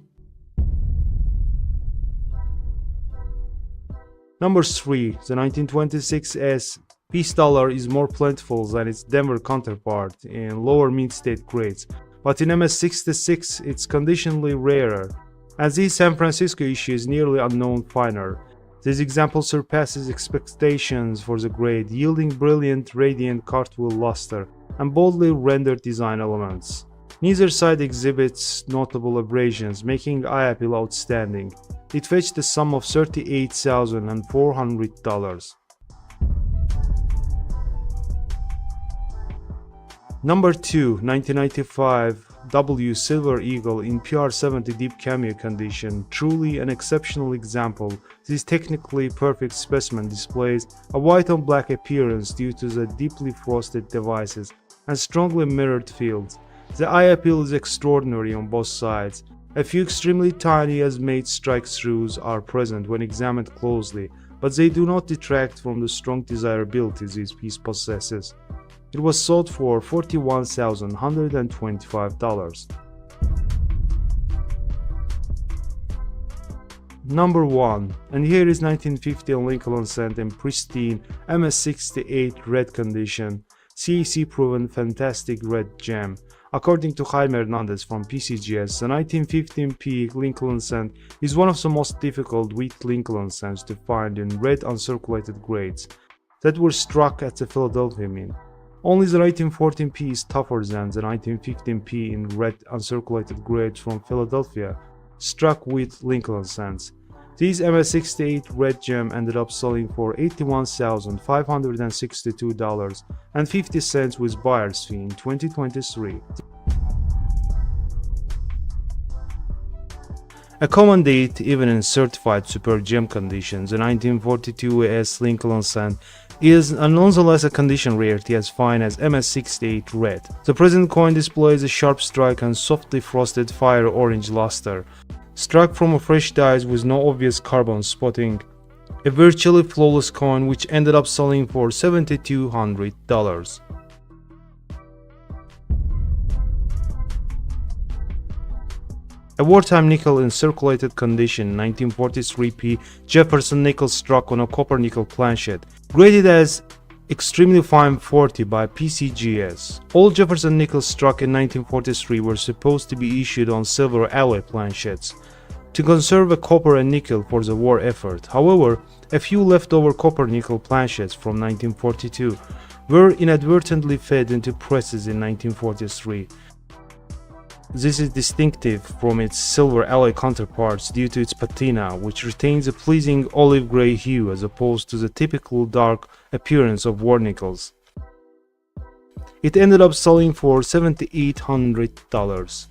Number 3. The 1926S Peace dollar is more plentiful than its Denver counterpart in lower mint state grades, but in MS66 it's conditionally rarer, and this San Francisco issue is nearly unknown finer. This example surpasses expectations for the grade, yielding brilliant, radiant cartwheel luster and boldly rendered design elements. Neither side exhibits notable abrasions, making eye appeal outstanding. It fetched a sum of $38,400. Number 2, 1995 W Silver Eagle in PR70 deep cameo condition. Truly an exceptional example. This technically perfect specimen displays a white on black appearance due to the deeply frosted devices and strongly mirrored fields. The eye appeal is extraordinary on both sides. A few extremely tiny as made strike throughs are present when examined closely, but they do not detract from the strong desirability this piece possesses. It was sold for $41,125. Number 1, and here is 1950 Lincoln Cent in pristine MS68 red condition, CAC proven fantastic red gem. According to Jaime Hernandez from PCGS, the 1915P Lincoln Cent is one of the most difficult wheat Lincoln Cents to find in red uncirculated grades that were struck at the Philadelphia Mint. Only the 1914P is tougher than the 1915P in red uncirculated grades from Philadelphia, struck with Lincoln Cents. These MS68 red gem ended up selling for $81,562.50 with buyer's fee in 2023. A common date even in certified super gem conditions, the 1942 AS Lincoln Cent is nonetheless a condition rarity as fine as MS68 red. The present coin displays a sharp strike and softly frosted fire orange luster, struck from a fresh dies with no obvious carbon spotting. A virtually flawless coin which ended up selling for $7,200. A wartime nickel in circulated condition, 1943P Jefferson nickel struck on a copper nickel planchet, graded as extremely fine 40 by PCGS. All Jefferson nickels struck in 1943 were supposed to be issued on silver alloy planchets to conserve a copper and nickel for the war effort. However, a few leftover copper nickel planchets from 1942 were inadvertently fed into presses in 1943. This is distinctive from its silver alloy counterparts due to its patina, which retains a pleasing olive gray hue as opposed to the typical dark appearance of war nickels. It ended up selling for $7,800.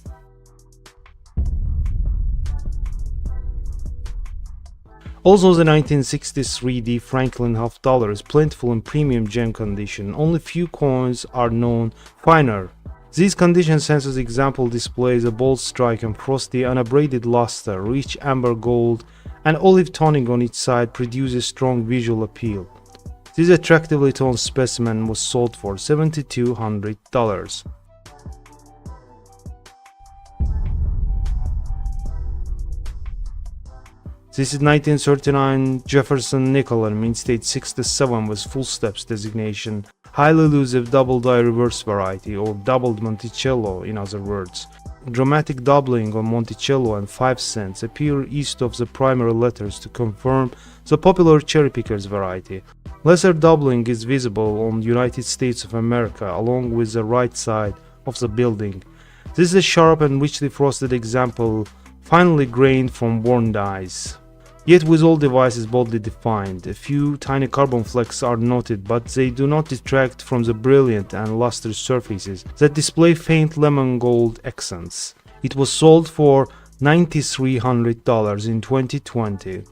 Also, the 1963D Franklin half dollar is plentiful in premium gem condition. Only few coins are known finer. These condition census example displays a bold strike and frosty unabraded luster, rich amber gold and olive toning on each side produces strong visual appeal. This attractively toned specimen was sold for $7,200. This is 1939 Jefferson nickel and mint state 67 with full steps designation, highly elusive double die reverse variety or doubled Monticello in other words. Dramatic doubling on Monticello and 5 cents appear east of the primary letters to confirm the popular cherry pickers variety. Lesser doubling is visible on United States of America along with the right side of the building. This is a sharp and richly frosted example, finely grained from worn dies. Yet with all devices boldly defined, a few tiny carbon flecks are noted, but they do not detract from the brilliant and lustrous surfaces that display faint lemon gold accents. It was sold for $9,300 in 2020.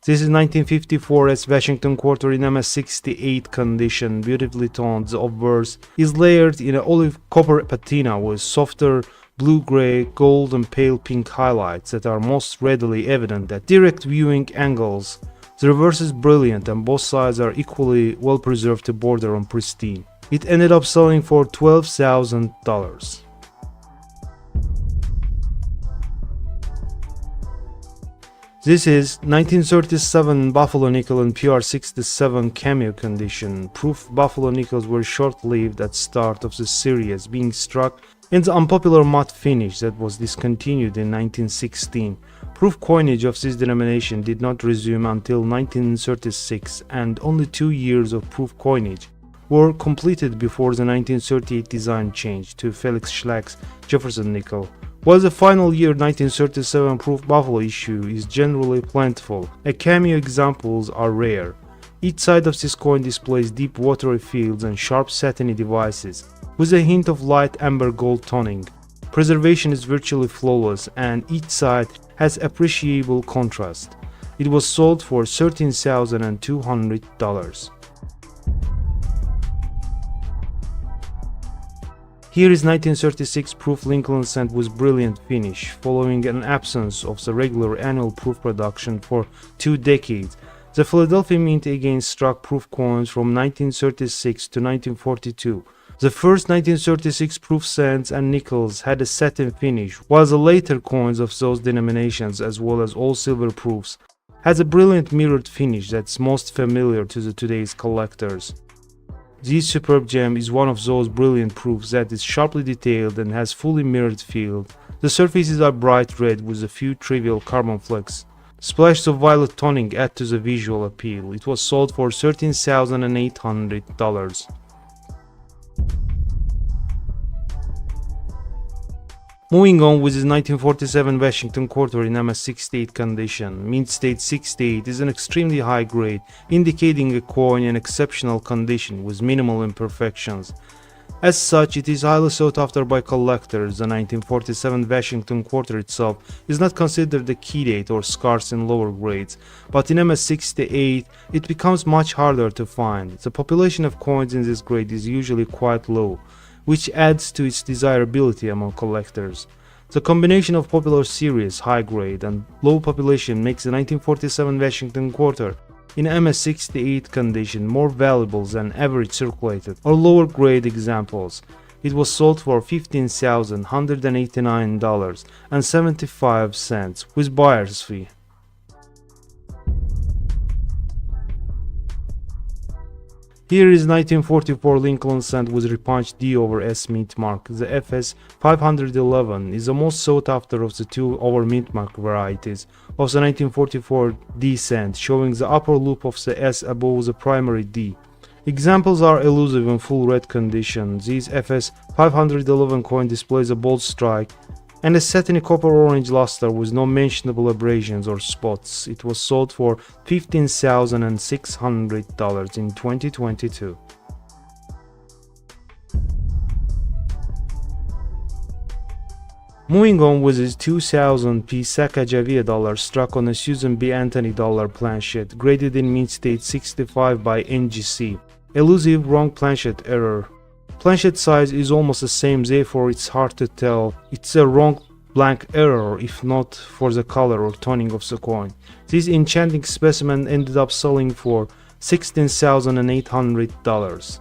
This is 1954's Washington Quarter in MS68 condition, beautifully toned. The obverse is layered in an olive copper patina with softer blue-gray, gold and pale pink highlights that are most readily evident at direct viewing angles. The reverse is brilliant and both sides are equally well preserved to border on pristine. It ended up selling for $12,000. This is 1937 Buffalo nickel in PR67 cameo condition. Proof Buffalo nickels were short-lived at start of the series, being struck In the unpopular matte finish that was discontinued in 1916, proof coinage of this denomination did not resume until 1936, and only 2 years of proof coinage were completed before the 1938 design changed to Felix Schlack's Jefferson nickel. While the final year 1937 proof buffalo issue is generally plentiful, cameo examples are rare. Each side of this coin displays deep watery fields and sharp satiny devices, with a hint of light amber gold toning. Preservation is virtually flawless, and each side has appreciable contrast. It was sold for $13,200. Here is 1936 proof Lincoln cent with brilliant finish, following an absence of the regular annual proof production for 2 decades. The Philadelphia Mint again struck proof coins from 1936 to 1942. The first 1936 proof cents and nickels had a satin finish, while the later coins of those denominations, as well as all silver proofs, had a brilliant mirrored finish that's most familiar to today's collectors. This superb gem is one of those brilliant proofs that is sharply detailed and has fully mirrored field. The surfaces are bright red with a few trivial carbon flecks. Splashes of violet toning add to the visual appeal. It was sold for $13,800. Moving on with his 1947 Washington quarter in MS68 condition, mint state 68 is an extremely high grade, indicating a coin in exceptional condition with minimal imperfections. As such, it is highly sought after by collectors. The 1947 Washington quarter itself is not considered a key date or scarce in lower grades, but in MS68 it becomes much harder to find. The population of coins in this grade is usually quite low, which adds to its desirability among collectors. The combination of popular series, high grade, and low population makes the 1947 Washington quarter in MS68 condition more valuable than average circulated or lower grade examples. It was sold for $15,189.75 with buyer's fee. Here is 1944 Lincoln cent with repunched D over S mint mark. The FS 511 is the most sought after of the 2 over mint mark varieties of the 1944 D cent, showing the upper loop of the S above the primary D. Examples are elusive in full red condition. This FS 511 coin displays a bold strike and a satiny copper orange luster with no mentionable abrasions or spots. It was sold for $15,600 in 2022. Moving on with his 2000p Sacagawea dollar struck on a Susan B. Anthony dollar planchet, graded in mint state 65 by NGC. Elusive wrong planchet error. Planchet size is almost the same, therefore it's hard to tell. It's a wrong blank error if not for the color or toning of the coin. This enchanting specimen ended up selling for $16,800.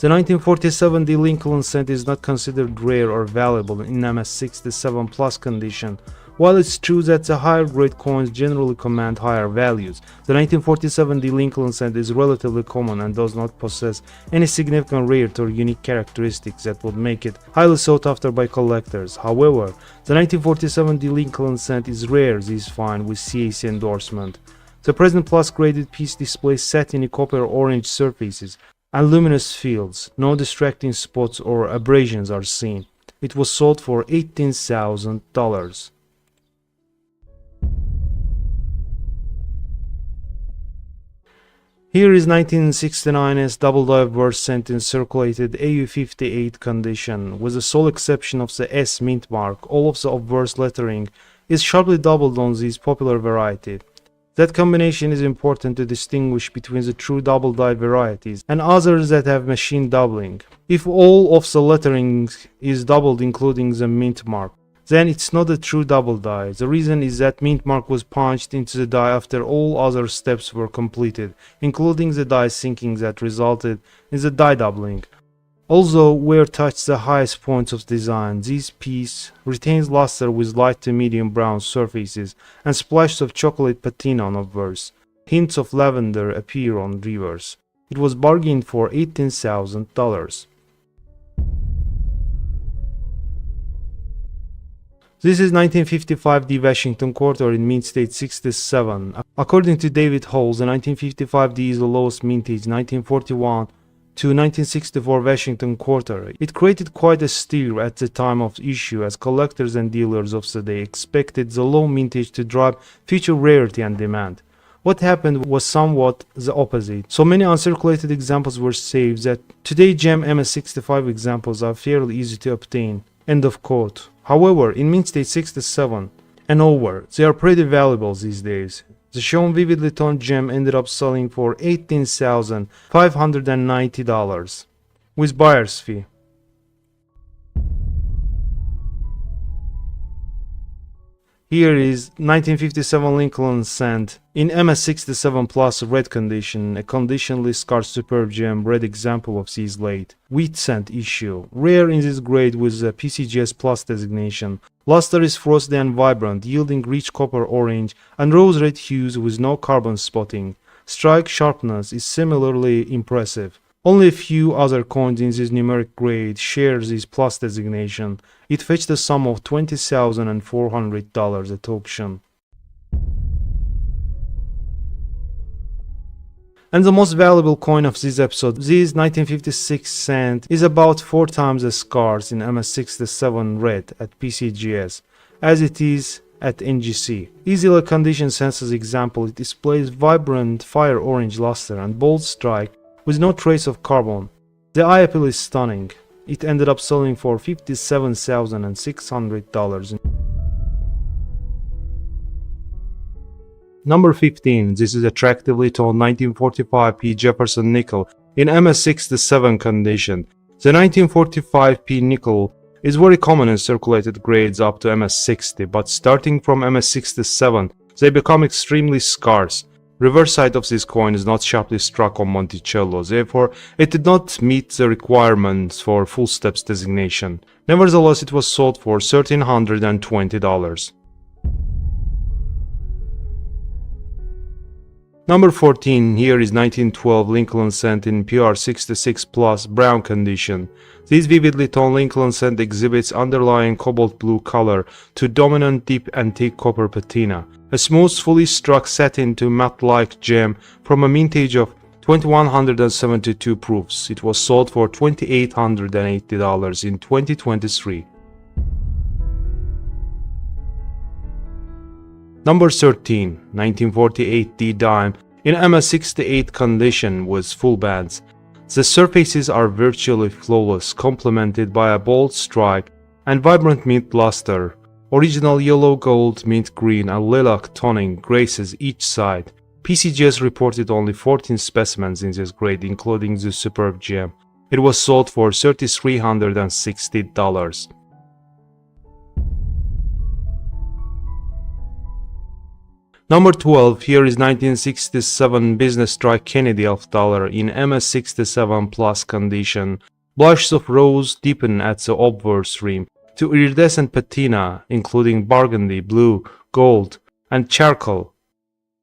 The 1947 D Lincoln cent is not considered rare or valuable in MS67 plus condition. While it's true that the higher grade coins generally command higher values, the 1947 D Lincoln cent is relatively common and does not possess any significant rarity or unique characteristics that would make it highly sought after by collectors. However, the 1947 D Lincoln cent is rare this find with CAC endorsement. The present plus graded piece displays satiny copper orange surfaces and luminous fields. No distracting spots or abrasions are seen. It was sold for $18,000. Here is 1969's double die verse cent in circulated AU58 condition. With the sole exception of the S mint mark, all of the obverse lettering is sharply doubled on this popular variety. That combination is important to distinguish between the true double die varieties and others that have machine doubling. If all of the lettering is doubled including the mint mark, then it's not a true double die. The reason is that mint mark was punched into the die after all other steps were completed, including the die sinking that resulted in the die doubling. Also, where touched the highest points of design, this piece retains luster with light to medium brown surfaces and splashes of chocolate patina on obverse. Hints of lavender appear on reverse. It was bargained for $18,000. This is 1955 D Washington Quarter in mint state 67. According to David Hall, the 1955 D is the lowest mintage 1941 to 1964 Washington Quarter. It created quite a stir at the time of issue, as collectors and dealers of the day expected the low mintage to drive future rarity and demand. What happened was somewhat the opposite. So many uncirculated examples were saved that today gem MS65 examples are fairly easy to obtain. End of quote. However, in mint state 67 and over, they are pretty valuable these days. The shown vividly toned gem ended up selling for $18,590 with buyer's fee. Here is 1957 Lincoln Cent in MS67 Plus red condition, a conditionally scarred superb gem, red example of these late wheat cent issue, rare in this grade with a PCGS Plus designation. Luster is frosty and vibrant, yielding rich copper orange and rose red hues with no carbon spotting. Strike sharpness is similarly impressive. Only a few other coins in this numeric grade share this Plus designation. It fetched a sum of $20,400 at auction. And the most valuable coin of this episode, this 1956 cent, is about 4 times as scarce in MS67 red at PCGS as it is at NGC. Easily condition senses example, it displays vibrant fire orange luster and bold strike with no trace of carbon. The eye appeal is stunning. It ended up selling for $57,600. Number 15. This is attractively toned 1945p Jefferson nickel in MS67 condition. The 1945p nickel is very common in circulated grades up to MS60, but starting from MS67, they become extremely scarce. Reverse side of this coin is not sharply struck on Monticello, therefore it did not meet the requirements for full steps designation. Nevertheless, it was sold for $1,320. Number 14, here is 1912 Lincoln Cent in PR66 Plus brown condition. This vividly toned Lincoln Cent exhibits underlying cobalt blue color to dominant deep antique copper patina. A smooth, fully struck satin to matte-like gem from a mintage of 2172 proofs. It was sold for $2,880 in 2023. Number 13, 1948 D dime in MS68 condition with full bands. The surfaces are virtually flawless, complemented by a bold strike and vibrant mint luster. Original yellow, gold, mint green, and lilac toning graces each side. PCGS reported only 14 specimens in this grade, including the superb gem. It was sold for $3,360. Number 12, here is 1967 Business Strike Kennedy $1 in MS67 Plus condition. Blushes of rose deepen at the obverse rim to iridescent patina, including burgundy, blue, gold, and charcoal.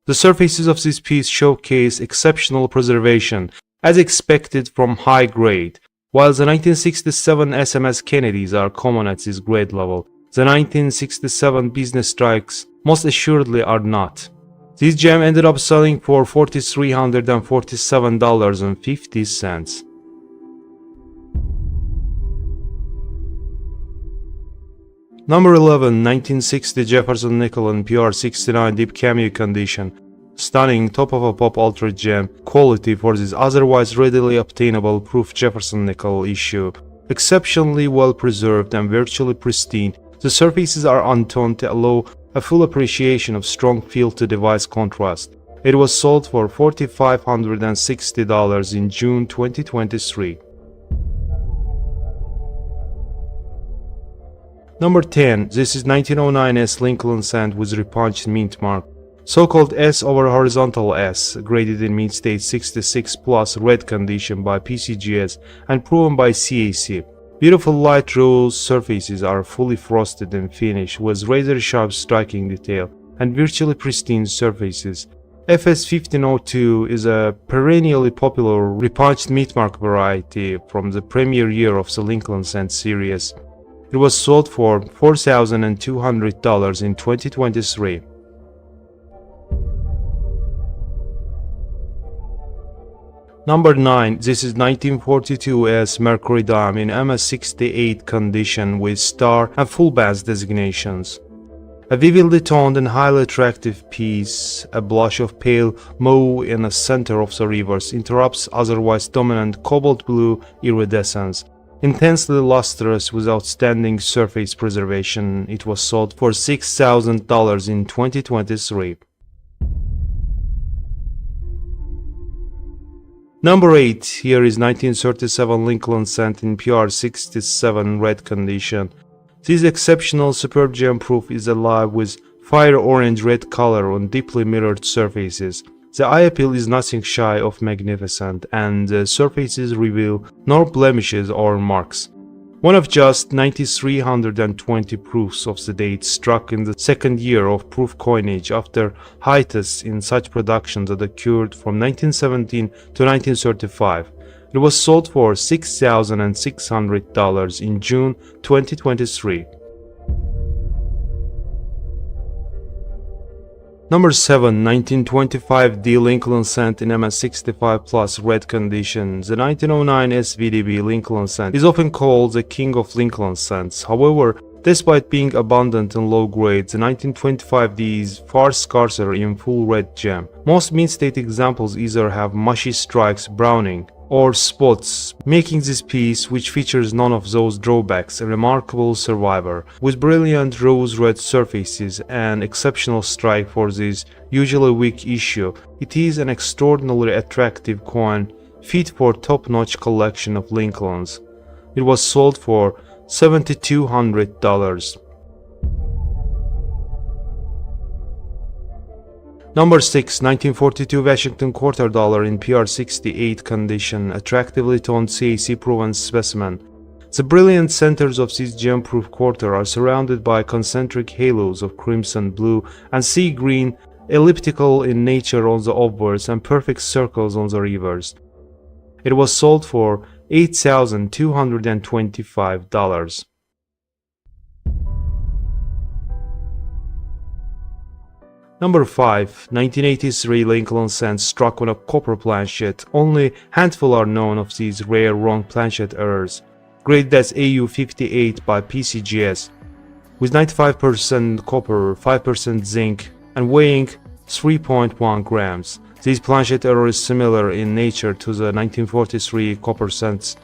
The surfaces of this piece showcase exceptional preservation, as expected from high grade. While the 1967 SMS Kennedys are common at this grade level, the 1967 Business Strikes most assuredly are not. This gem ended up selling for $4,347.50. Number 11, 1960 Jefferson nickel in PR69 deep cameo condition. Stunning, top of a pop ultra gem quality for this otherwise readily obtainable proof Jefferson nickel issue. Exceptionally well preserved and virtually pristine, the surfaces are untoned to allow a full appreciation of strong field to device contrast. It was sold for $4,560 in June 2023. Number 10, this is 1909 S Lincoln Cent with repunched mint mark. So-called S over horizontal S, graded in mint state 66 plus red condition by PCGS and proven by CAC. Beautiful light rose surfaces are fully frosted and finished with razor-sharp striking detail and virtually pristine surfaces. FS1502 is a perennially popular repunched meatmark variety from the premier year of the Lincoln Cent series. It was sold for $4,200 in 2023. Number 9. This is 1942's Mercury dime in MS68 condition with star and full bass designations. A vividly toned and highly attractive piece, a blush of pale mauve in the center of the reverse interrupts otherwise dominant cobalt blue iridescence. Intensely lustrous with outstanding surface preservation, it was sold for $6,000 in 2023. Number 8. Here is 1937 Lincoln Cent in PR67 red condition. This exceptional superb gem proof is alive with fire orange red color on deeply mirrored surfaces. The eye appeal is nothing shy of magnificent, and the surfaces reveal no blemishes or marks. One of just 9,320 proofs of the date struck in the second year of proof coinage after hiatus in such production that occurred from 1917 to 1935. It was sold for $6,600 in June 2023. Number 7. 1925 D Lincoln Cent in MS65 Plus red condition. The 1909 SVDB Lincoln Cent is often called the king of Lincoln Cents. However, despite being abundant in low grades, the 1925D is far scarcer in full red gem. Most mint-state examples either have mushy strikes, browning, or spots, making this piece, which features none of those drawbacks, a remarkable survivor. With brilliant rose-red surfaces and exceptional strike for this usually weak issue, it is an extraordinarily attractive coin fit for top-notch collection of Lincolns. It was sold for $7,200. Number 6. 1942 Washington quarter dollar in PR68 condition, attractively toned CAC proven specimen. The brilliant centers of this gem-proof quarter are surrounded by concentric halos of crimson, blue, and sea green, elliptical in nature on the obverse and perfect circles on the reverse. It was sold for $8,225. Number 5. 1983 Lincoln Cent struck on a copper planchet. Only handful are known of these rare wrong planchet errors. Graded as AU58 by PCGS, with 95% copper, 5% zinc, and weighing 3.1 grams. This planchet error is similar in nature to the 1943 copper cents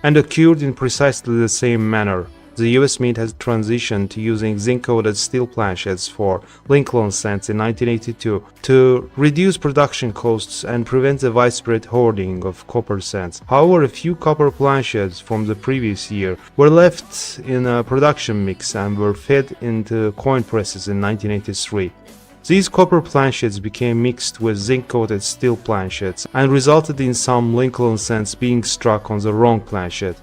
and occurred in precisely the same manner. The US Mint has transitioned to using zinc-coated steel planchets for Lincoln Cents in 1982 to reduce production costs and prevent the widespread hoarding of copper cents. However, a few copper planchets from the previous year were left in a production mix and were fed into coin presses in 1983. These copper planchets became mixed with zinc-coated steel planchets and resulted in some Lincoln Cents being struck on the wrong planchet.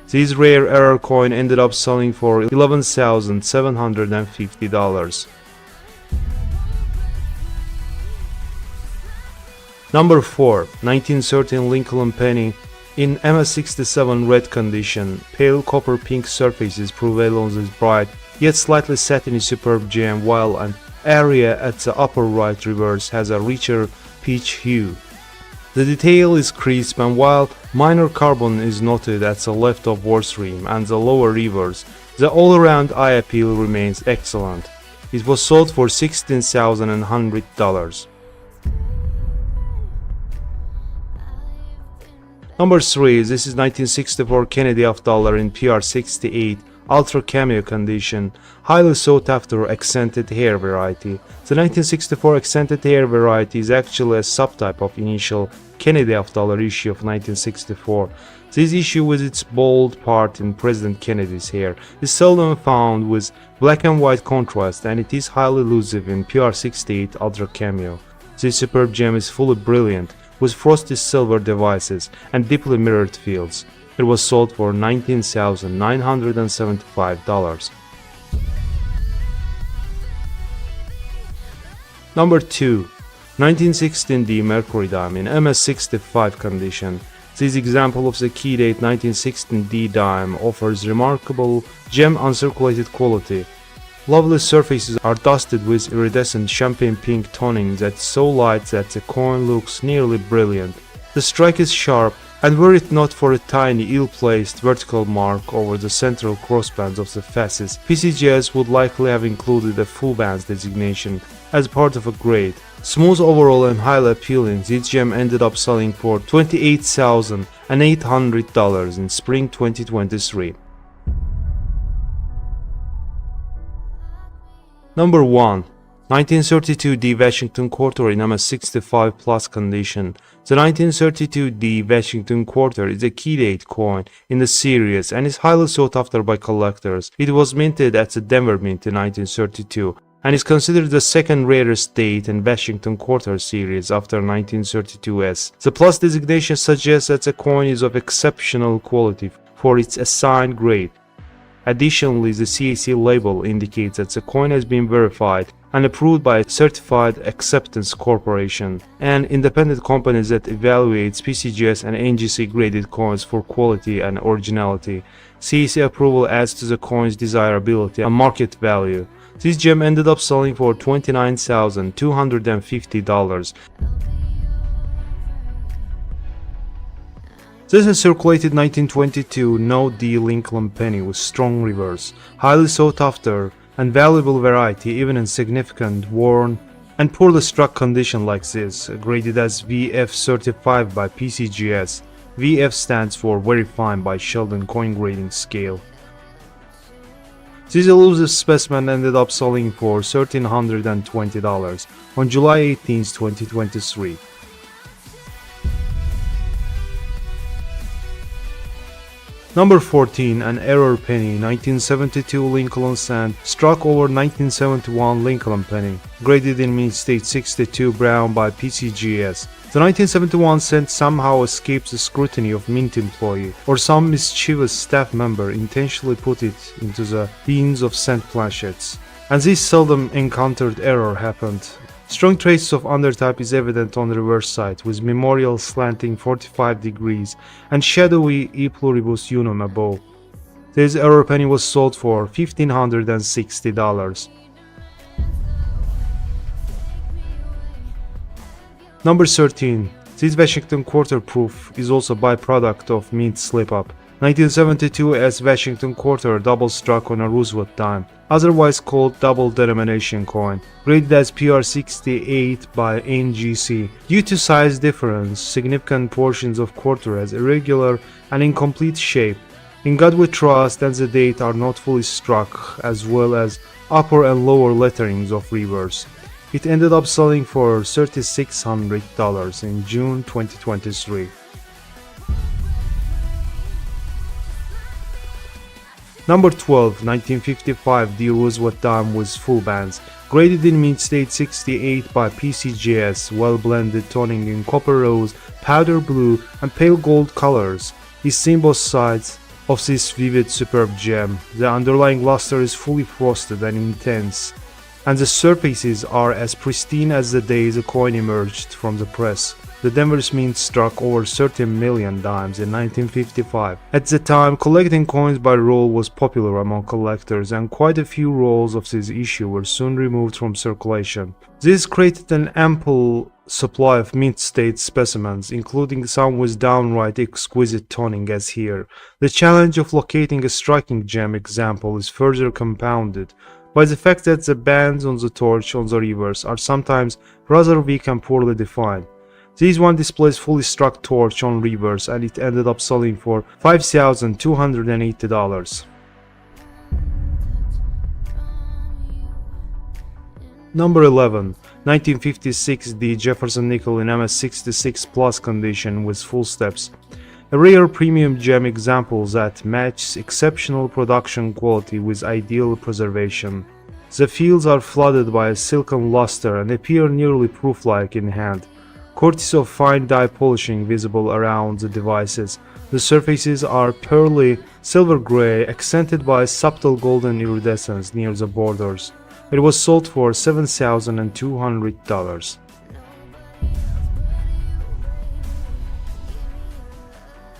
This rare error coin ended up selling for $11,750. Number 4. 1913 Lincoln penny in MS67 red condition. Pale copper pink surfaces prevail on this bright yet slightly satiny superb gem, while an area at the upper right reverse has a richer peach hue. The detail is crisp, and while minor carbon is noted at the left of worst rim and the lower reverse, the all-around eye appeal remains excellent. It was sold for $16,100. Number 3. This is 1964 Kennedy $1 in PR68 ultra cameo condition, highly sought after accented hair variety. The 1964 accented hair variety is actually a subtype of initial Kennedy $1 issue of 1964. This issue, with its bold part in President Kennedy's hair, is seldom found with black and white contrast, and it is highly elusive in PR68 ultra cameo. This superb gem is fully brilliant, with frosty silver devices and deeply mirrored fields. It was sold for $19,975. Number 2. 1916D mercury dime in MS65 condition. This example of the key date 1916D dime offers remarkable gem uncirculated quality. Lovely surfaces are dusted with iridescent champagne pink toning that's so light that the coin looks nearly brilliant. The strike is sharp, and were it not for a tiny, ill-placed vertical mark over the central crossbands of the facets, PCGS would likely have included a full bands designation as part of a grade. Smooth overall and highly appealing, this gem ended up selling for $28,800 in spring 2023. Number 1. 1932D Washington Quarter in MS65 Plus condition. The 1932D Washington Quarter is a key date coin in the series and is highly sought after by collectors. It was minted at the Denver Mint in 1932 and is considered the second rarest date in Washington Quarter series after 1932S. The Plus designation suggests that the coin is of exceptional quality for its assigned grade. Additionally, the CAC label indicates that the coin has been verified and approved by a Certified Acceptance Corporation, an independent company that evaluates PCGS and NGC graded coins for quality and originality. CAC approval adds to the coin's desirability and market value. This gem ended up selling for $29,250. This is circulated 1922 No-D Lincoln penny with strong reverse, highly sought after and valuable variety even in significant, worn, and poorly struck condition like this, graded as VF35 by PCGS. VF stands for Very Fine by Sheldon Coin Grading Scale. This elusive specimen ended up selling for $1,320 on July 18, 2023. Number 14, an error penny, 1972 Lincoln cent, struck over 1971 Lincoln penny, graded in mint state 62 brown by PCGS. The 1971 cent somehow escapes the scrutiny of mint employee, or some mischievous staff member intentionally put it into the bins of cent planchets. And this seldom encountered error happened. Strong traces of undertype is evident on the reverse side, with memorial slanting 45 degrees and shadowy E pluribus unum above. This error penny was sold for $1,560. Number 13. This Washington Quarter proof is also a byproduct of mint slip-up. 1972 as Washington Quarter double struck on a Roosevelt dime, otherwise called double denomination coin, graded as PR68 by NGC. Due to size difference, significant portions of quarter has irregular and incomplete shape. In God we trust and the date are not fully struck, as well as upper and lower letterings of reverse. It ended up selling for $3,600 in June 2023. Number 12, 1955 D Roosevelt dime with full bands, graded in mint state 68 by PCGS, well-blended toning in copper rose, powder blue, and pale gold colors, is seen both sides of this vivid superb gem. The underlying luster is fully frosted and intense, and the surfaces are as pristine as the day the coin emerged from the press. The Denver Mint struck over 30 million dimes in 1955. At the time, collecting coins by roll was popular among collectors, and quite a few rolls of this issue were soon removed from circulation. This created an ample supply of mint state specimens, including some with downright exquisite toning as here. The challenge of locating a striking gem example is further compounded by the fact that the bands on the torch on the reverse are sometimes rather weak and poorly defined. This one displays fully struck torch on reverse, and it ended up selling for $5,280. Number 11, 1956 D Jefferson nickel in MS66 Plus condition with full steps. A rare premium gem example that matches exceptional production quality with ideal preservation. The fields are flooded by a silken luster and appear nearly proof-like in hand, courtesy of fine dye polishing visible around the devices. The surfaces are pearly silver gray, accented by subtle golden iridescence near the borders. It was sold for $7,200.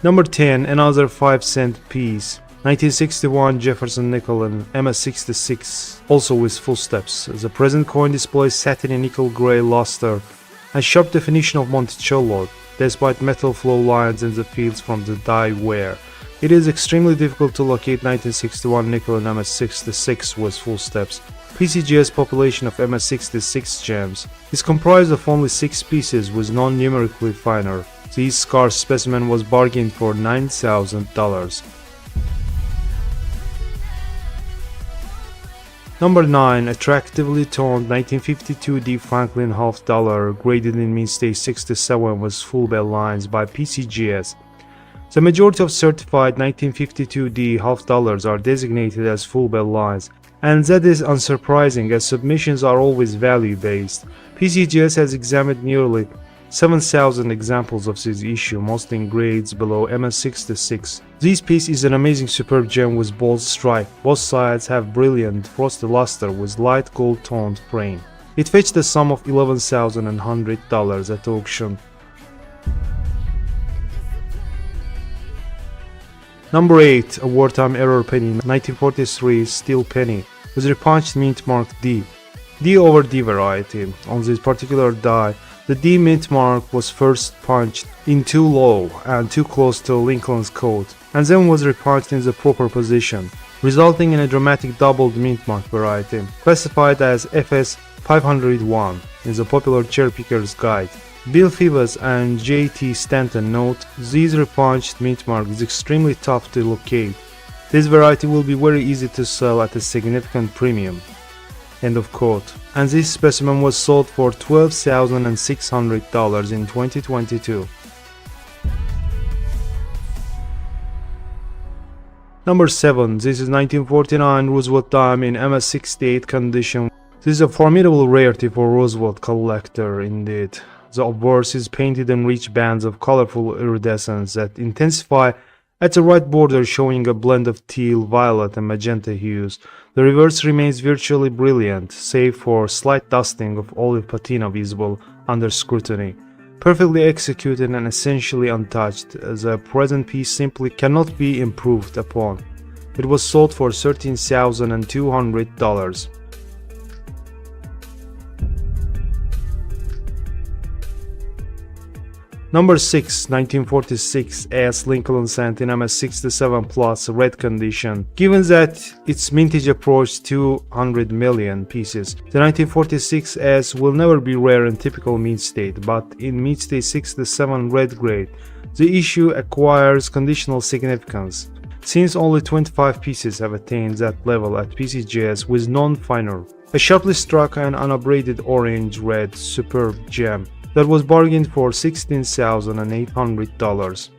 Number 10, another 5-cent piece. 1961 Jefferson nickel in MS66, also with full steps. The present coin displays satiny nickel gray luster and sharp definition of Monticello, despite metal flow lines in the fields from the die wear. It is extremely difficult to locate 1961 nickel in MS66 with full steps. PCGS population of MS66 gems is comprised of only 6 pieces with non-numerically finer. This scarce specimen was bargained for $9,000. Number 9, attractively toned 1952 D Franklin half dollar, graded in mint state 67 with full bell lines by PCGS. The majority of certified 1952 D half dollars are designated as full bell lines, and that is unsurprising as submissions are always value based. PCGS has examined nearly 7,000 examples of this issue, mostly in grades below MS66. This piece is an amazing superb gem with bold stripe. Both sides have brilliant frosty luster with light gold toned frame. It fetched a sum of $11,100 at auction. Number 8, a wartime error penny, 1943 steel penny with repunched mint mark D. D over D variety. On this particular die, the D mint mark was first punched in too low and too close to Lincoln's coat, and then was repunched in the proper position, resulting in a dramatic doubled mint mark variety, classified as FS 501 in the popular cherry picker's guide. Bill Phoebus and J.T. Stanton note, this repunched mint mark is extremely tough to locate. This variety will be very easy to sell at a significant premium. End of quote. And this specimen was sold for $12,600 in 2022. Number 7. This is 1949 Roosevelt dime in MS68 condition. This is a formidable rarity for Roosevelt collector indeed. The obverse is painted in rich bands of colorful iridescence that intensify at the right border, showing a blend of teal, violet and magenta hues. The reverse remains virtually brilliant, save for slight dusting of olive patina visible under scrutiny. Perfectly executed and essentially untouched, the present piece simply cannot be improved upon. It was sold for $13,200. Number 6, 1946 S Lincoln Cent in MS67 Plus red condition. Given that its mintage approached 200 million pieces, the 1946 S will never be rare in typical mint state, but in mint state 67 red grade, the issue acquires conditional significance, since only 25 pieces have attained that level at PCGS with non-finer. A sharply struck and unabraded orange-red superb gem that was bargained for $16,800.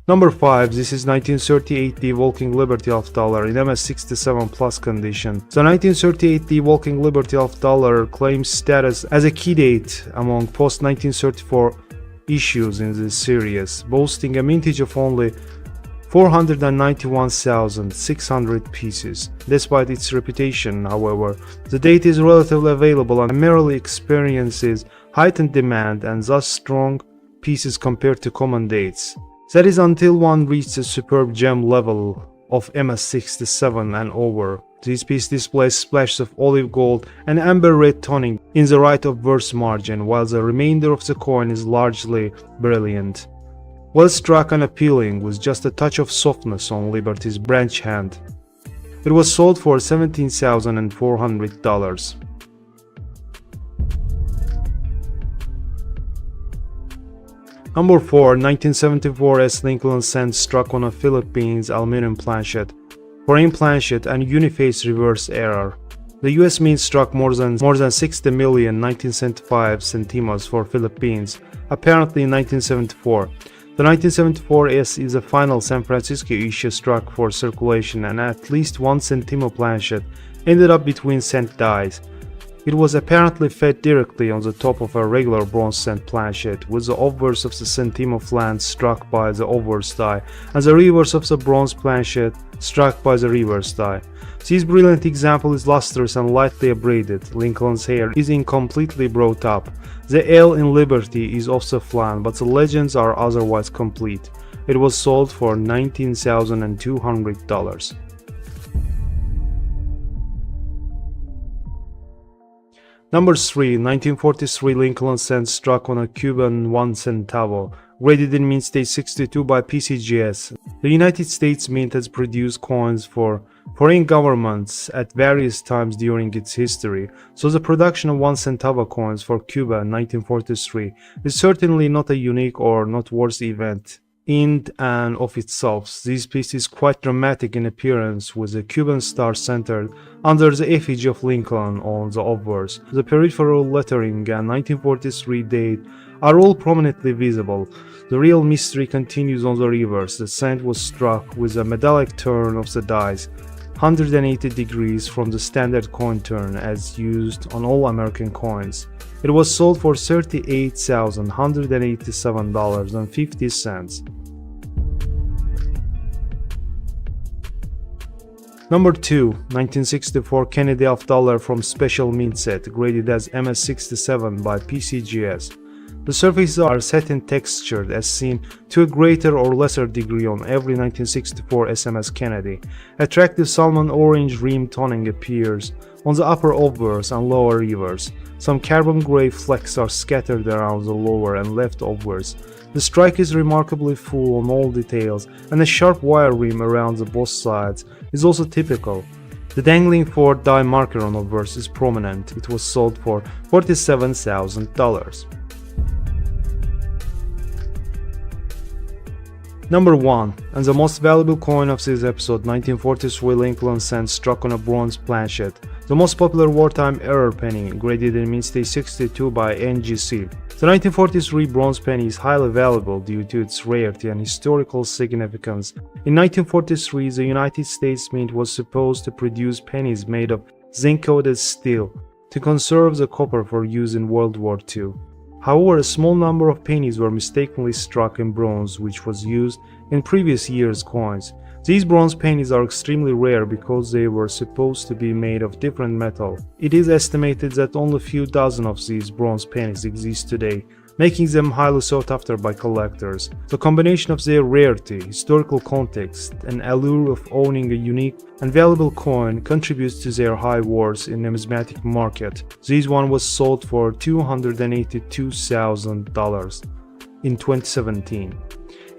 Number 5, this is 1938D Walking Liberty half dollar in MS67 Plus condition. The 1938D Walking Liberty half dollar claims status as a key date among post-1934 issues in this series, boasting a mintage of only 491,600 pieces. Despite its reputation, however, the date is relatively available and merely experiences heightened demand and thus strong pieces compared to common dates. That is until one reaches a superb gem level of MS67 and over. This piece displays splashes of olive gold and amber red toning in the right obverse margin, while the remainder of the coin is largely brilliant. Well struck and appealing, with just a touch of softness on Liberty's branch hand. It was sold for $17,400. Number 4, 1974 S Lincoln Cent struck on a Philippines aluminum planchet, foreign planchet and uniface reverse error. The US Mint struck more than 60 million 1975 centimos for Philippines, apparently in 1974. The 1974 S is a final San Francisco issue struck for circulation, and at least one centimo planchet ended up between cent dies. It was apparently fed directly on the top of a regular bronze cent planchet, with the obverse of the centimo flange struck by the obverse die, and the reverse of the bronze planchet struck by the reverse die. This brilliant example is lustrous and lightly abraded. Lincoln's hair is incompletely brought up. The L in Liberty is also flat, but the legends are otherwise complete. It was sold for $19,200. Number 3. 1943 Lincoln cent struck on a Cuban 1 centavo, graded in Mint State 62 by PCGS. The United States Mint has produced coins for foreign governments at various times during its history, so the production of 1 centavo coins for Cuba in 1943 is certainly not a unique or noteworthy event in and of itself. This piece is quite dramatic in appearance, with the Cuban star centered under the effigy of Lincoln on the obverse. The peripheral lettering and 1943 date are all prominently visible. The real mystery continues on the reverse. The cent was struck with a medallic turn of the dice, 180 degrees from the standard coin turn as used on all American coins. It was sold for $38,187.50. Number 2. 1964 Kennedy half dollar from Special Mint set, graded as MS67 by PCGS. The surfaces are satin textured as seen to a greater or lesser degree on every 1964 SMS Kennedy. Attractive salmon orange rim toning appears on the upper obverse and lower reverse. Some carbon gray flecks are scattered around the lower and left obverse. The strike is remarkably full on all details, and a sharp wire rim around the both sides is also typical. The dangling forward die marker on obverse is prominent. It was sold for $47,000. Number 1, and the most valuable coin of this episode, 1943 Lincoln cent struck on a bronze planchet, the most popular wartime error penny, graded in Mint State 62 by NGC. The 1943 bronze penny is highly valuable due to its rarity and historical significance. In 1943, the United States Mint was supposed to produce pennies made of zinc-coated steel to conserve the copper for use in World War II. However, a small number of pennies were mistakenly struck in bronze, which was used in previous years' coins. These bronze pennies are extremely rare because they were supposed to be made of different metal. It is estimated that only a few dozen of these bronze pennies exist today, making them highly sought after by collectors. The combination of their rarity, historical context, and allure of owning a unique and valuable coin contributes to their high worth in numismatic market. This one was sold for $282,000 in 2017.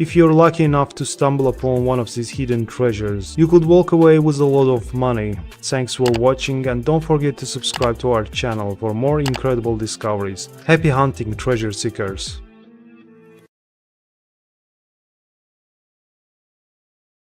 If you're lucky enough to stumble upon one of these hidden treasures, you could walk away with a lot of money. Thanks for watching, and don't forget to subscribe to our channel for more incredible discoveries. Happy hunting, treasure seekers!